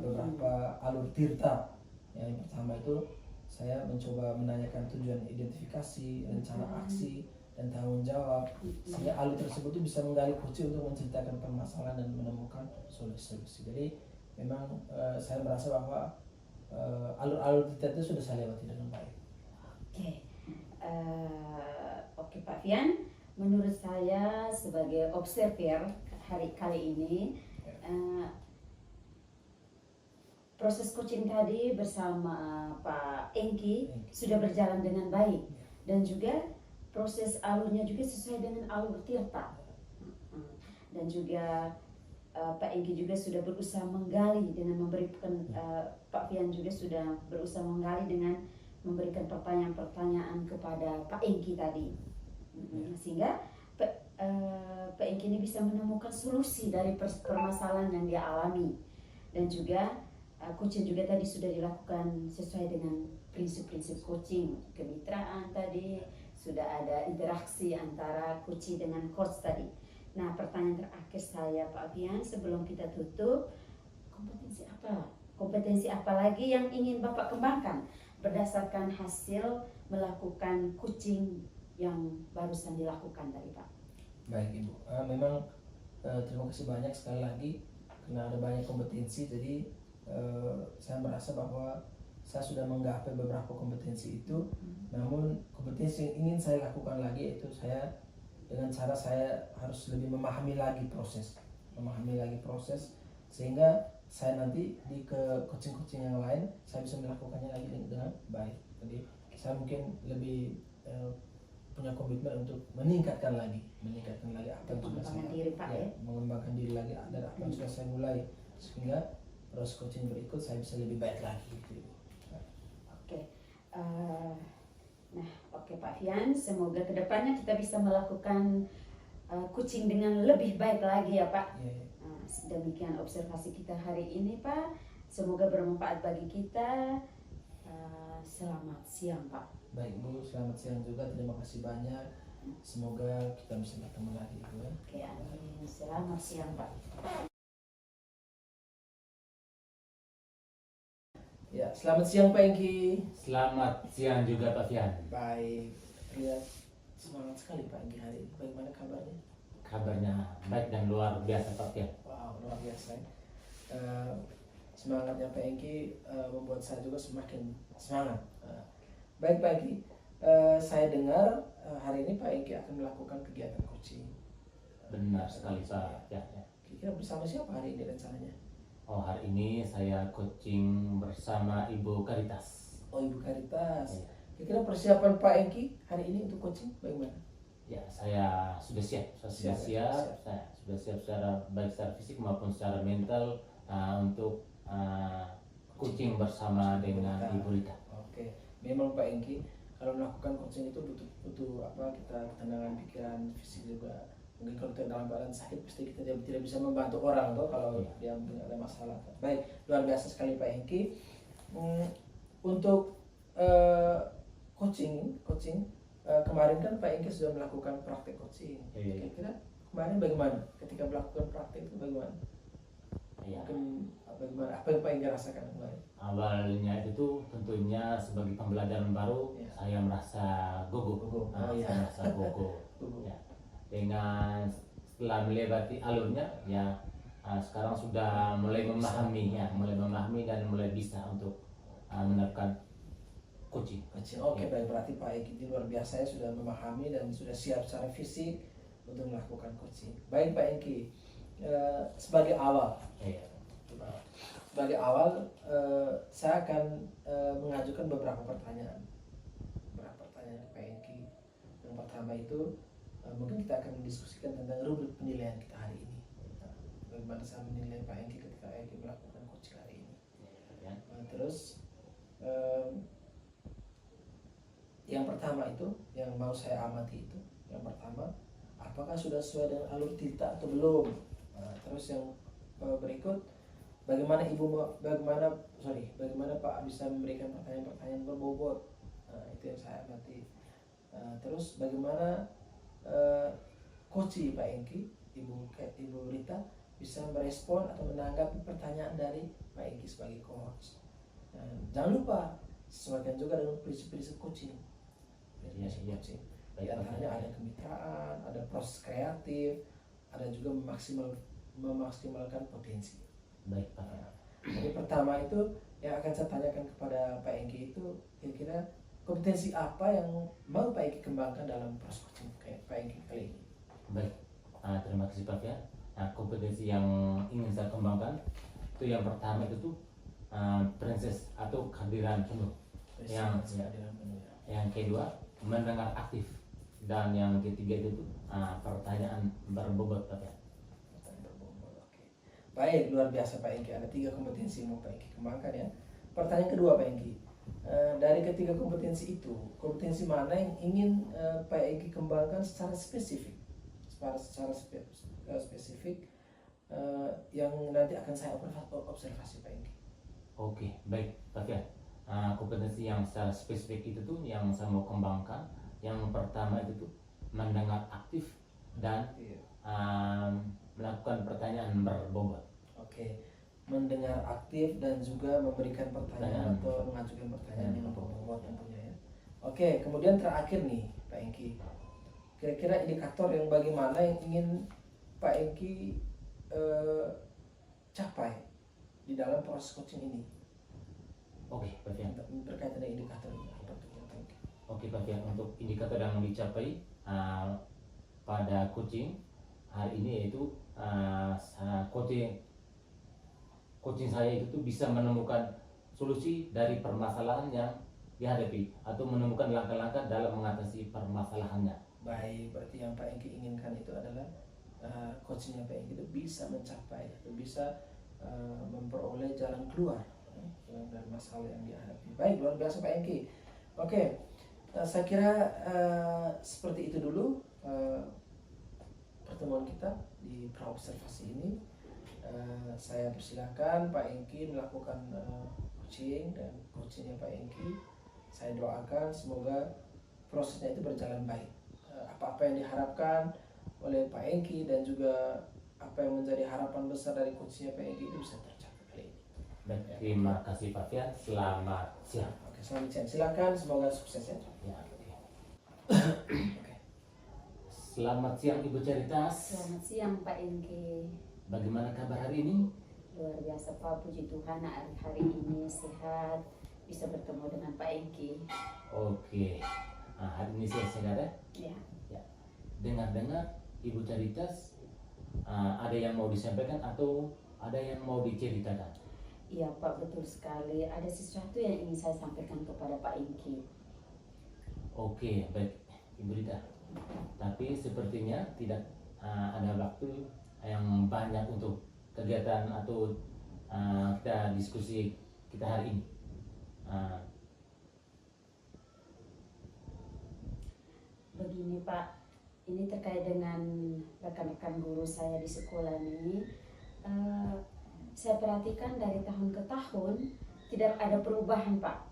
beberapa alur tirta. Yang pertama itu saya mencoba menanyakan tujuan identifikasi, rencana aksi, dan tanggung jawab, sehingga alur tersebut itu bisa menggali coaching untuk menceritakan permasalahan dan menemukan solusi-solusi. Jadi memang saya merasa bahwa alur-alur kita itu sudah saya lewati dengan baik. Oke, oke Pak Fian, menurut saya sebagai observer hari kali ini, proses coaching tadi bersama Pak Engki sudah berjalan dengan baik, dan juga proses alurnya juga sesuai dengan alur Tirta, dan juga Pak Engki juga sudah berusaha menggali dengan memberikan, Pak Fian juga sudah berusaha menggali dengan memberikan pertanyaan-pertanyaan kepada Pak Engki tadi, sehingga Pak Engki ini bisa menemukan solusi dari permasalahan yang dia alami, dan juga coaching juga tadi sudah dilakukan sesuai dengan prinsip-prinsip coaching, kemitraan tadi, sudah ada interaksi antara coach dengan coach tadi. Nah, pertanyaan terakhir saya Pak Fian sebelum kita tutup, kompetensi apa lagi yang ingin Bapak kembangkan berdasarkan hasil melakukan coaching yang barusan dilakukan tadi Pak? Baik Ibu, memang terima kasih banyak sekali lagi karena ada banyak kompetensi, jadi saya merasa bahwa saya sudah menggapai beberapa kompetensi itu. Namun kompetensi yang ingin saya lakukan lagi itu saya dengan cara saya harus lebih memahami lagi proses sehingga saya nanti di coaching yang lain saya bisa melakukannya lagi dengan baik. Jadi saya mungkin lebih punya komitmen untuk meningkatkan lagi apa yang sudah saya mengembangkan diri lagi dari apa yang sudah saya mulai, sehingga proses coaching berikut saya bisa lebih baik lagi gitu. Oke. Oke Pak Fian, semoga kedepannya kita bisa melakukan coaching dengan lebih baik lagi ya Pak. Demikian observasi kita hari ini Pak, semoga bermanfaat bagi kita. Selamat siang Pak. Baik Bu, selamat siang juga, terima kasih banyak, semoga kita bisa bertemu lagi Bu. Oke, amin. Selamat siang Pak. Ya, selamat siang Pak Engki. Selamat siang juga Pak Fian. Baik, terlihat semangat sekali Pak Engki hari ini. Bagaimana kabarnya? Kabarnya baik dan luar biasa Pak Fian. Wow, luar biasa. Semangatnya Pak Engki membuat saya juga semakin semangat. Baik Pak Engki, saya dengar hari ini Pak Engki akan melakukan kegiatan coaching. Benar sekali Pak. Ya. Kira-kira bersama siapa hari ini rencananya? Oh, hari ini saya coaching bersama Ibu Caritas. Oh, Ibu Caritas. Kira-kira persiapan Pak Engki hari ini untuk coaching bagaimana? Ya, saya sudah siap. Saya sudah siap secara baik secara fisik maupun secara mental untuk coaching bersama dengan Ibu Rita. Oke, memang Pak Engki kalau melakukan coaching itu butuh kita ketenangan pikiran, fisik juga. Mungkin kalau kita dalam keadaan sakit pasti kita tidak bisa membantu orang tuh kalau dia punya ada masalah. Baik, luar biasa sekali Pak Engki. Untuk coaching kemarin kan Pak Engki sudah melakukan praktek coaching. Kira-kira kemarin bagaimana ketika melakukan praktek itu bagaimana? Mungkin bagaimana, apa yang Pak Engki rasakan kemarin? Awalnya itu tentunya sebagai pembelajaran baru, saya merasa gugup. Saya merasa gugup. Ya. Dengan setelah melewati alurnya, sekarang sudah mulai memahami dan mulai bisa untuk menerapkan coaching. Oke, baik, berarti Pak Engki luar biasa ya, sudah memahami dan sudah siap secara fisik untuk melakukan coaching. Baik Pak Engki, sebagai awal, saya akan mengajukan beberapa pertanyaan Pak Engki. Yang pertama itu mungkin kita akan mendiskusikan tentang rubrik penilaian kita hari ini. Bagaimana saya menilai Pak Engki ketika Engki melakukan coaching hari ini. Terus yang pertama itu, yang mau saya amati itu, yang pertama, apakah sudah sesuai dengan alur Tirta atau belum? Terus yang berikut, bagaimana Pak bisa memberikan pertanyaan-pertanyaan berbobot? Itu yang saya amati. Terus bagaimana coach Pak Engki, Ibu Rita bisa merespon atau menanggapi pertanyaan dari Pak Engki sebagai coach. Jangan lupa sesuaikan juga dengan prinsip-prinsip coaching. Prinsip Iya. coaching. Di Baik, antaranya ada kemitraan, ada proses kreatif, ada juga memaksimalkan potensi. baik Pak. Nah, jadi pertama itu yang akan saya tanyakan kepada Pak Engki itu kira-kira kompetensi apa yang mau Pak Engki kembangkan dalam proses coaching kayak Pak Engki kali ini. Baik, terima kasih Pak ya. Nah, kompetensi yang ingin saya kembangkan itu yang pertama itu tuh prinsip atau kehadiran penuh. Yang Kehadiran penuh ya. Yang kedua mendengar aktif, dan yang ketiga itu tuh pertanyaan berbobot Pak ya. Oke. Baik, luar biasa Pak Engki. Ada 3 kompetensi yang mau Pak Engki kembangkan ya. Pertanyaan kedua Pak Engki, dari ketiga kompetensi itu, kompetensi mana yang ingin Pak Engki kembangkan secara spesifik? Spesifik yang nanti akan saya observasi Pak Engki. Oke, baik Pak ya. Kompetensi yang secara spesifik itu tuh yang saya mau kembangkan. Yang pertama itu tuh mendengar aktif dan melakukan pertanyaan berbobot. Oke, mendengar aktif dan juga memberikan pertanyaan atau mengajukan pertanyaan yang berbobot tentunya ya. Oke, kemudian terakhir nih Pak Engki, kira-kira indikator yang bagaimana yang ingin Pak Engki capai di dalam proses coaching ini? Oke Pak ya. Berkaitan dengan indikator ini apa tuh Pak Engki? Oke Pak ya, untuk indikator yang dicapai pada coaching hari ini yaitu coaching saya itu tuh bisa menemukan solusi dari permasalahan yang dihadapi atau menemukan langkah-langkah dalam mengatasi permasalahannya. Baik, berarti yang Pak Engki inginkan itu adalah coachingnya Pak Engki itu bisa mencapai atau bisa memperoleh jalan keluar dari masalah yang dihadapi. Baik, luar biasa Pak Engki. Oke, saya kira seperti itu dulu pertemuan kita di praobservasi ini. Saya persilakan Pak Engki melakukan coaching dan coachingnya Pak Engki. Saya doakan semoga prosesnya itu berjalan baik. Apa-apa yang diharapkan oleh Pak Engki dan juga apa yang menjadi harapan besar dari coachingnya Pak Engki itu bisa tercapai kali ini. Baik, terima kasih Pak Fian. Selamat siang. Oke, selamat siang. Silakan, semoga sukses ya. Ya. Oke. Selamat siang Ibu Caritas. Selamat siang Pak Engki. Bagaimana kabar hari ini? Luar biasa Pak, puji Tuhan hari ini sehat, bisa bertemu dengan Pak Engki. Oke. Hari ini saya sehat ya? Ya. Dengar-dengar Ibu Caritas ada yang mau disampaikan atau ada yang mau diceritakan? Iya Pak, betul sekali. Ada sesuatu yang ingin saya sampaikan kepada Pak Engki. Oke, baik Ibu Rita. Tapi sepertinya tidak ada waktu yang banyak untuk kegiatan atau kita diskusi kita hari ini. Begini Pak, ini terkait dengan rekan-rekan guru saya di sekolah ini. Saya perhatikan dari tahun ke tahun tidak ada perubahan Pak.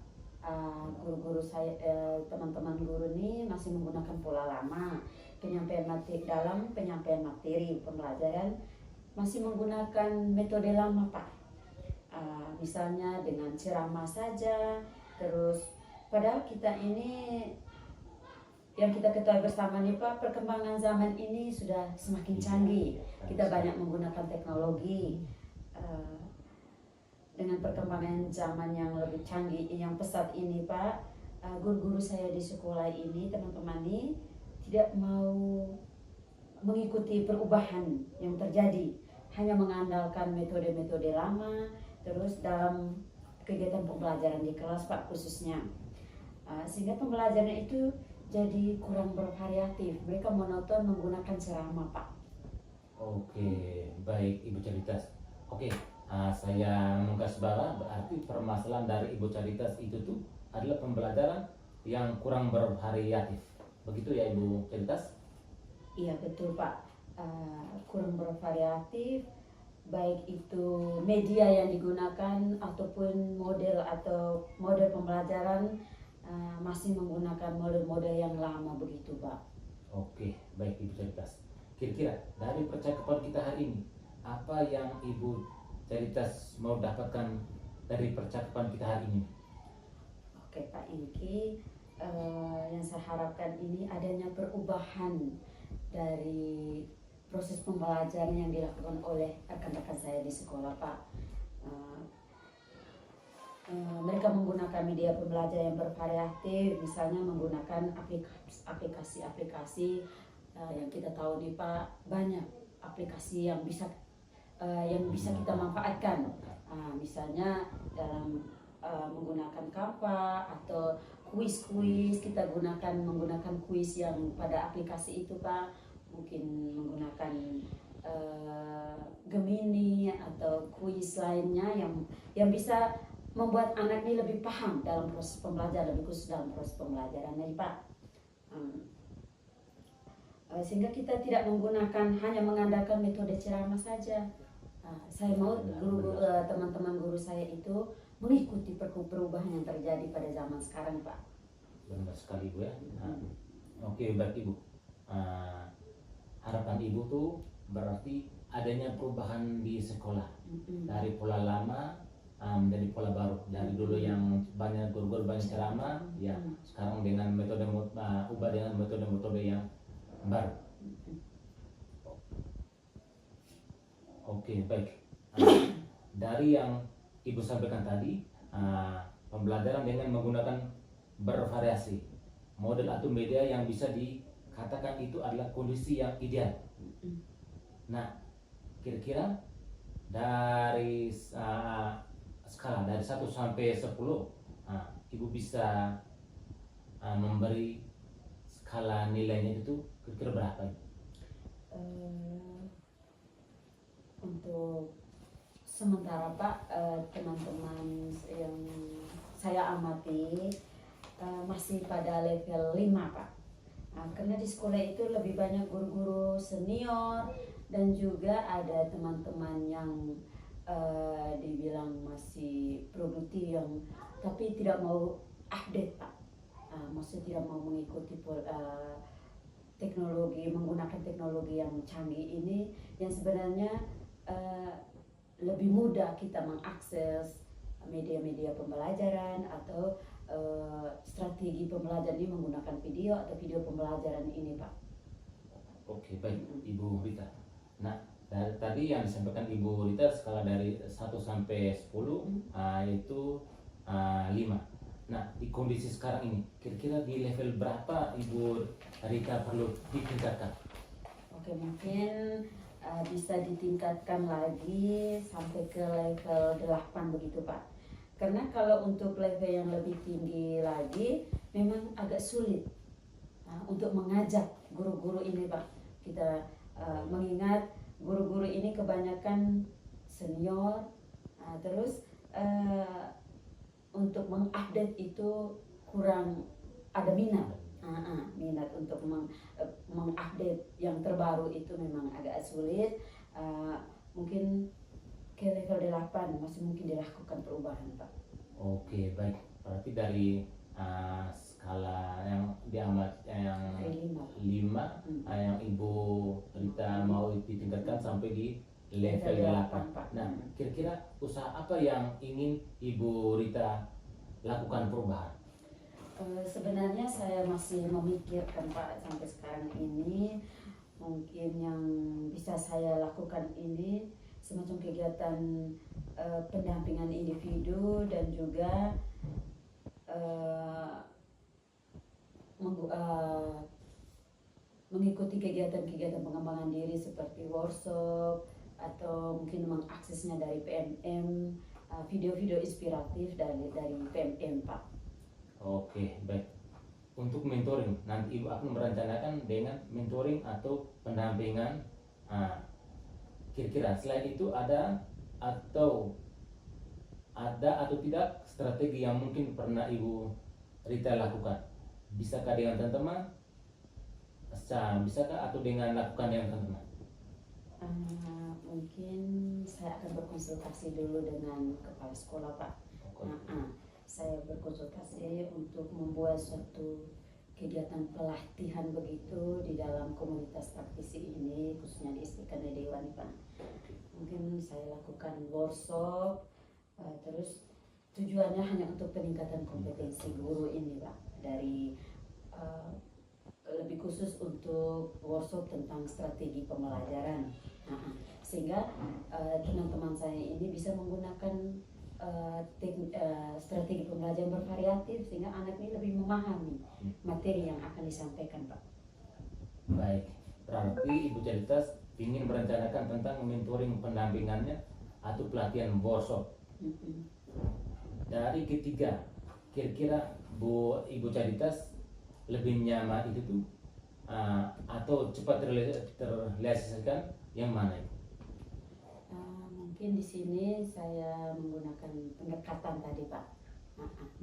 Guru-guru saya, teman-teman guru ini masih menggunakan pola lama. Penyampaian materi pembelajaran masih menggunakan metode lama Pak. Misalnya dengan ceramah saja, terus padahal kita ini yang kita ketahui bersama nih Pak, perkembangan zaman ini sudah semakin canggih. Kita banyak menggunakan teknologi. Dengan perkembangan zaman yang lebih canggih, yang pesat ini Pak, guru-guru saya di sekolah ini, teman-teman ini tidak mau mengikuti perubahan yang terjadi, hanya mengandalkan metode-metode lama, terus dalam kegiatan pembelajaran di kelas Pak khususnya, sehingga pembelajaran itu jadi kurang bervariatif. Mereka monoton menggunakan ceramah Pak. Oke, baik Ibu Caritas. Oke, saya menggarisbawahi berarti permasalahan dari Ibu Caritas itu tuh adalah pembelajaran yang kurang bervariatif. Begitu ya Ibu Caritas? Iya betul Pak, kurang bervariatif, baik itu media yang digunakan ataupun model pembelajaran masih menggunakan model-model yang lama begitu Pak. Oke, baik Ibu Caritas. Kira-kira dari percakapan kita hari ini, apa yang Ibu Caritas mau dapatkan dari percakapan kita hari ini? Oke, Oke Pak Ingki, yang saya harapkan ini adanya perubahan dari proses pembelajaran yang dilakukan oleh rekan-rekan saya di sekolah Pak. Eh, Mereka menggunakan media pembelajaran yang bervariatif, misalnya menggunakan aplikasi-aplikasi yang kita tahu nih Pak, banyak aplikasi yang bisa kita manfaatkan. Misalnya dalam menggunakan Canva atau kuis-kuis, kita menggunakan kuis yang pada aplikasi itu Pak, mungkin menggunakan Gemini atau kuis lainnya yang bisa membuat anak ini lebih paham dalam proses pembelajaran, lebih khusus dalam proses pembelajaran nih Pak. Sehingga kita tidak menggunakan hanya mengandalkan metode ceramah saja. Saya mau teman-teman guru saya itu mengikuti perubahan yang terjadi pada zaman sekarang Pak. Benar sekali Bu ya. Oke, baik Ibu. Harapan Ibu tuh berarti adanya perubahan di sekolah dari pola lama menjadi pola baru. Dari dulu yang banyak guru-guru banyak ceramah, ya sekarang dengan metode ubah dengan metode-metode yang baru. Oke, baik. Dari yang Ibu sampaikan tadi, pembelajaran dengan menggunakan bervariasi model atau media yang bisa dikatakan itu adalah kondisi yang ideal. Nah, kira-kira dari skala dari 1 sampai 10, Ibu bisa memberi skala nilainya itu kira-kira berapa? Untuk sementara Pak, teman-teman yang saya amati masih pada level 5 Pak. Karena di sekolah itu lebih banyak guru-guru senior dan juga ada teman-teman yang dibilang masih produktif tapi tidak mau update Pak. Maksudnya tidak mau mengikuti teknologi, menggunakan teknologi yang canggih ini yang sebenarnya lebih mudah kita mengakses media-media pembelajaran atau strategi pembelajaran ini menggunakan video atau video pembelajaran ini Pak. Oke, baik Ibu Rita. Nah, dari tadi yang disampaikan Ibu Rita skala dari 1 sampai 10 itu 5. Nah, di kondisi sekarang ini kira-kira di level berapa Ibu Rita perlu ditingkatkan? Oke, mungkin bisa ditingkatkan lagi sampai ke level 8 begitu Pak. Karena kalau untuk level yang lebih tinggi lagi memang agak sulit untuk mengajak guru-guru ini Pak. Kita mengingat guru-guru ini kebanyakan senior, terus untuk mengupdate itu kurang ada minat. Minat untuk mengupdate yang terbaru itu memang agak sulit. Mungkin ke level 8 masih mungkin dilakukan perubahan Pak. Oke, baik. Berarti dari skala yang diamat yang 5 yang Ibu Rita mau ditingkatkan sampai di level 8 Pak. Nah, kira-kira usaha apa yang ingin Ibu Rita lakukan perubahan? Sebenarnya saya masih memikirkan Pak sampai sekarang ini. Mungkin yang bisa saya lakukan ini semacam kegiatan pendampingan individu dan juga mengikuti kegiatan-kegiatan pengembangan diri seperti workshop atau mungkin mengaksesnya dari PMM, video-video inspiratif dari PMM Pak. Oke, baik. Untuk mentoring, nanti Ibu akan merencanakan dengan mentoring atau pendampingan. Kira-kira selain itu ada atau tidak strategi yang mungkin pernah Ibu Rita lakukan? Bisakah dengan teman-teman? Bisakah atau dengan lakukan dengan teman-teman? Mungkin saya akan berkonsultasi dulu dengan kepala sekolah Pak. Saya berkonsultasi untuk membuat suatu kegiatan pelatihan begitu di dalam komunitas praktisi ini, khususnya di Istiqanah Dewan Pak. Mungkin saya lakukan workshop, terus tujuannya hanya untuk peningkatan kompetensi guru ini Pak, dari uh, lebih khusus untuk workshop tentang strategi pembelajaran. Sehingga teman-teman saya ini bisa menggunakan strategi pembelajaran bervariatif sehingga anak ini lebih memahami materi yang akan disampaikan Pak. Baik, berarti Ibu Caritas ingin merencanakan tentang mentoring pendampingannya atau pelatihan workshop. Dari ketiga, kira-kira Ibu Caritas lebih nyaman itu tuh atau cepat terrealisasikan yang mana itu? Mungkin di sini saya menggunakan pendekatan tadi Pak,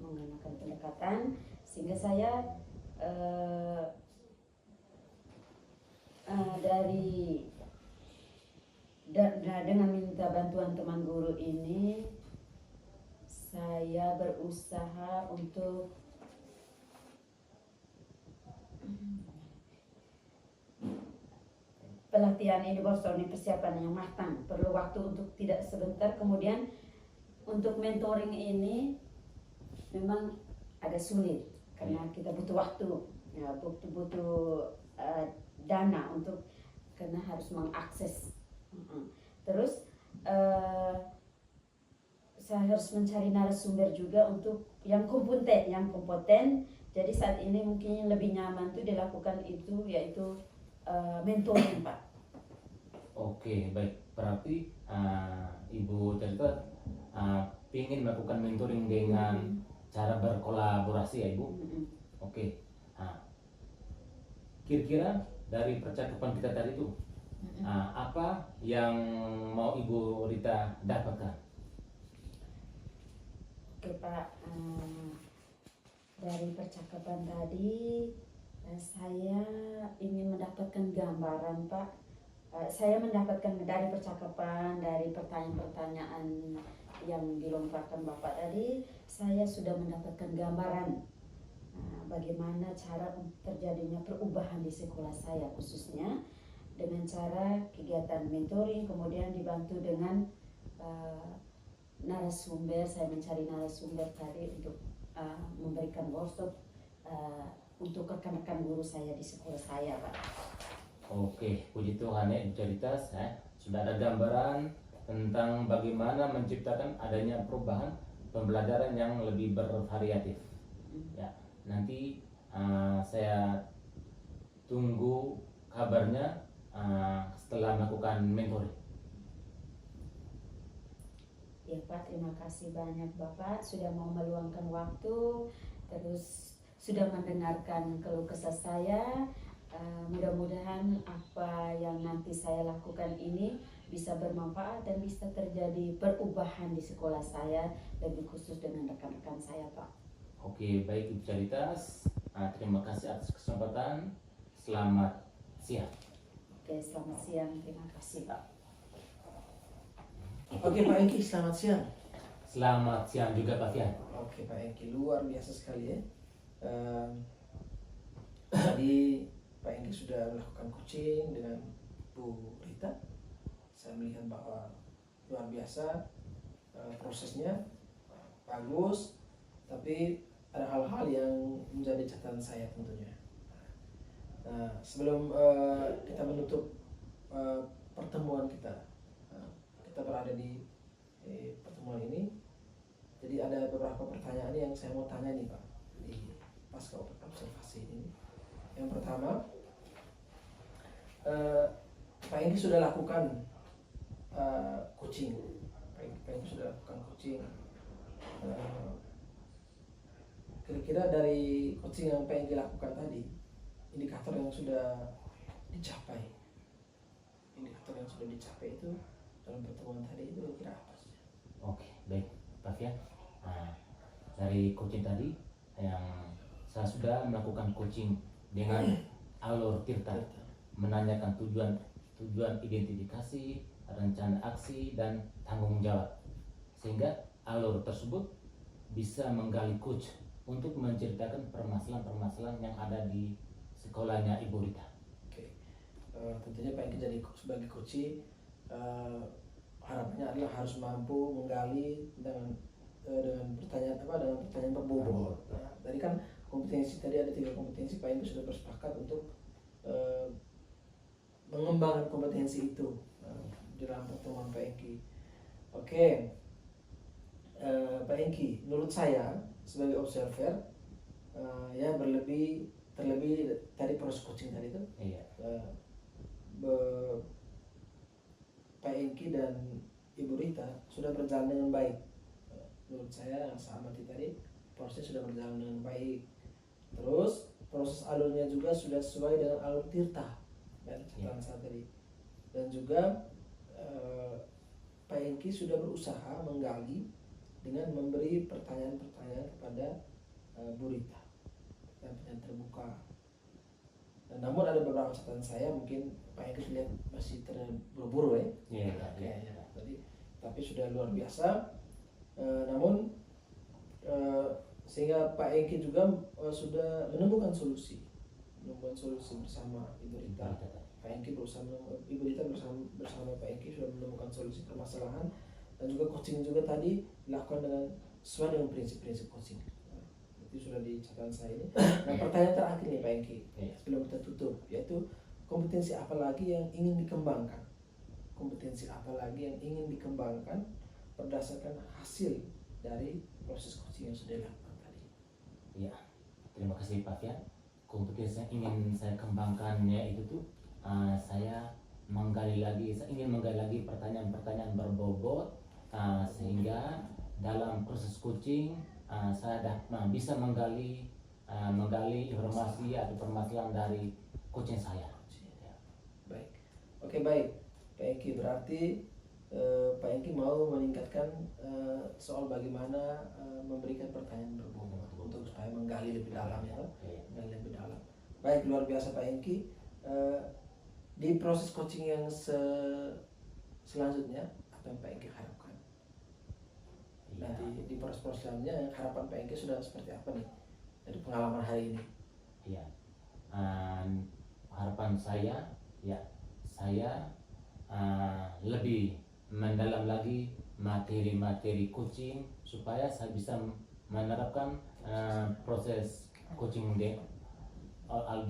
menggunakan pendekatan sehingga saya dengan minta bantuan teman guru ini, saya berusaha untuk pelatihan ini workshop ini persiapan yang matang, perlu waktu untuk tidak sebentar. Kemudian untuk mentoring ini memang agak sulit karena kita butuh waktu, ya, butuh dana untuk, karena harus mengakses. Terus saya harus mencari narasumber juga untuk yang kompeten. Jadi saat ini mungkin yang lebih nyaman tuh dilakukan itu yaitu mentoring Pak. Oke, baik. Berarti Ibu Caritas ingin melakukan mentoring dengan cara berkolaborasi ya Ibu. Oke. Kira-kira dari percakapan kita tadi itu apa yang mau Ibu Rita dapatkan? Oke Pak, dari percakapan tadi saya ingin mendapatkan gambaran Pak. Saya mendapatkan dari percakapan, dari pertanyaan-pertanyaan yang dilontarkan Bapak tadi, saya sudah mendapatkan gambaran bagaimana cara terjadinya perubahan di sekolah saya, khususnya dengan cara kegiatan mentoring, kemudian dibantu dengan narasumber. Saya mencari narasumber tadi untuk memberikan workshop untuk rekan-rekan guru saya di sekolah saya Pak. Oke, puji Tuhan ya Ibu Caritas, sudah ada gambaran tentang bagaimana menciptakan adanya perubahan pembelajaran yang lebih bervariatif. Ya, nanti saya tunggu kabarnya setelah melakukan mentoring. Ya Pak, terima kasih banyak Bapak sudah mau meluangkan waktu, terus sudah mendengarkan keluh kesah saya. Mudah-mudahan apa yang nanti saya lakukan ini bisa bermanfaat dan bisa terjadi perubahan di sekolah saya, lebih khusus dengan rekan-rekan saya Pak. Oke, baik Ibu Caritas, terima kasih atas kesempatan. Selamat siang. Oke, selamat siang, terima kasih Pak. Oke Pak Engki, selamat siang. Selamat siang juga Pak Fian. Oke Pak Engki, luar biasa sekali ya. Tadi Pak Engki sudah melakukan coaching dengan Bu Rita. Saya melihat bahwa luar biasa prosesnya, bagus. Tapi ada hal-hal yang menjadi catatan saya tentunya. Nah, sebelum kita menutup pertemuan kita, kita berada di pertemuan ini. Jadi ada beberapa pertanyaan yang saya mau tanya nih Pak di pasca observasi ini. Yang pertama, Pak Engki sudah lakukan coaching. Pak Engki sudah lakukan coaching. Kira-kira dari coaching yang Pak Engki lakukan tadi, indikator yang sudah dicapai itu dalam pertemuan tadi itu kira apa sih? Oke, baik Pak Fian. Dari coaching tadi yang saya sudah melakukan coaching dengan Alur Tirta, menanyakan tujuan identifikasi, rencana aksi dan tanggung jawab, sehingga alur tersebut bisa menggali coach untuk menceritakan permasalahan-permasalahan yang ada di sekolahnya Ibu Rita. Oke, tentunya Pak Engki jadi sebagai coach, harapannya adalah harus mampu menggali dengan dengan pertanyaan dengan pertanyaan berbobot. Nah, tadi kan kompetensi tadi ada 3 kompetensi, Pak Engki sudah bersepakat untuk mengembangkan kompetensi itu di dalam pertemuan Pak Engki. Oke, Pak Engki, menurut saya sebagai observer ya terlebih tadi proses coaching tadi itu, Iya. Pak Engki dan Ibu Rita sudah berjalan dengan baik. Menurut saya yang saya amati tadi proses sudah berjalan dengan baik. Terus proses alurnya juga sudah sesuai dengan alur Tirta dan catatan saya tadi. Dan juga Pak Engki sudah berusaha menggali dengan memberi pertanyaan-pertanyaan kepada Bu Rita, pertanyaan terbuka. Dan namun ada beberapa catatan saya mungkin Pak Engki lihat masih terburu-buru ya. Iya. Oke, ya. Tapi sudah luar biasa. Namun sehingga Pak Engki juga sudah menemukan solusi bersama Ibu Rita. Pak Engki Ibu Rita bersama Pak Engki sudah menemukan solusi permasalahan, dan juga coaching juga tadi dilakukan sesuai dengan prinsip-prinsip coaching. Itu sudah di catatan saya ini. Nah, pertanyaan terakhir nih Pak Engki, sebelum kita tutup, yaitu kompetensi apa lagi yang ingin dikembangkan? Kompetensi apa lagi yang ingin dikembangkan berdasarkan hasil dari proses coaching yang sudah dilakukan tadi? Ya, terima kasih Pak Fian. Kompetensi yang ingin saya kembangkan yaitu tuh saya ingin menggali lagi pertanyaan-pertanyaan berbobot sehingga dalam proses coaching saya bisa menggali informasi atau permasalahan dari coaching saya. Baik, oke, baik Pak Engki, berarti Pak Engki mau meningkatkan soal bagaimana memberikan pertanyaan berbobot untuk supaya menggali lebih dalam ya, menggali lebih dalam. Baik, luar biasa Pak Engki. Di proses coaching yang selanjutnya apa yang Pak Engki harapkan? Nanti di proses selanjutnya harapan Pak Engki sudah seperti apa nih dari pengalaman hari ini? Iya, harapan saya ya saya lebih mendalam lagi materi-materi coaching supaya saya bisa menerapkan proses coaching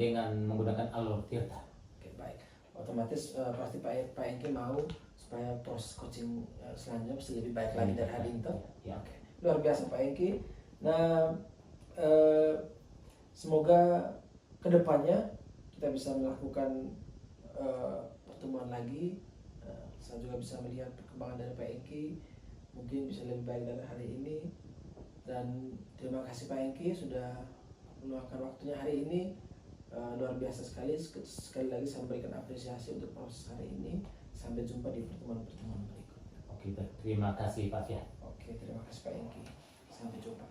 dengan menggunakan alur Tirta. Oke, baik. Otomatis pasti Pak Engki mau supaya proses coaching selanjutnya bisa lebih baik lagi dari hari ini. Ya. Oke, luar biasa Pak Engki. Nah, semoga kedepannya kita bisa melakukan pertemuan lagi. Saya juga bisa melihat perkembangan dari Pak Engki, mungkin bisa lebih baik dari hari ini. Dan terima kasih Pak Engki sudah meluangkan waktunya hari ini. Luar biasa sekali. Sekali lagi saya memberikan apresiasi untuk proses hari ini. Sampai jumpa di pertemuan-pertemuan berikutnya. Oke, terima kasih Pak Fian. Oke, terima kasih Pak Engki. Sampai jumpa.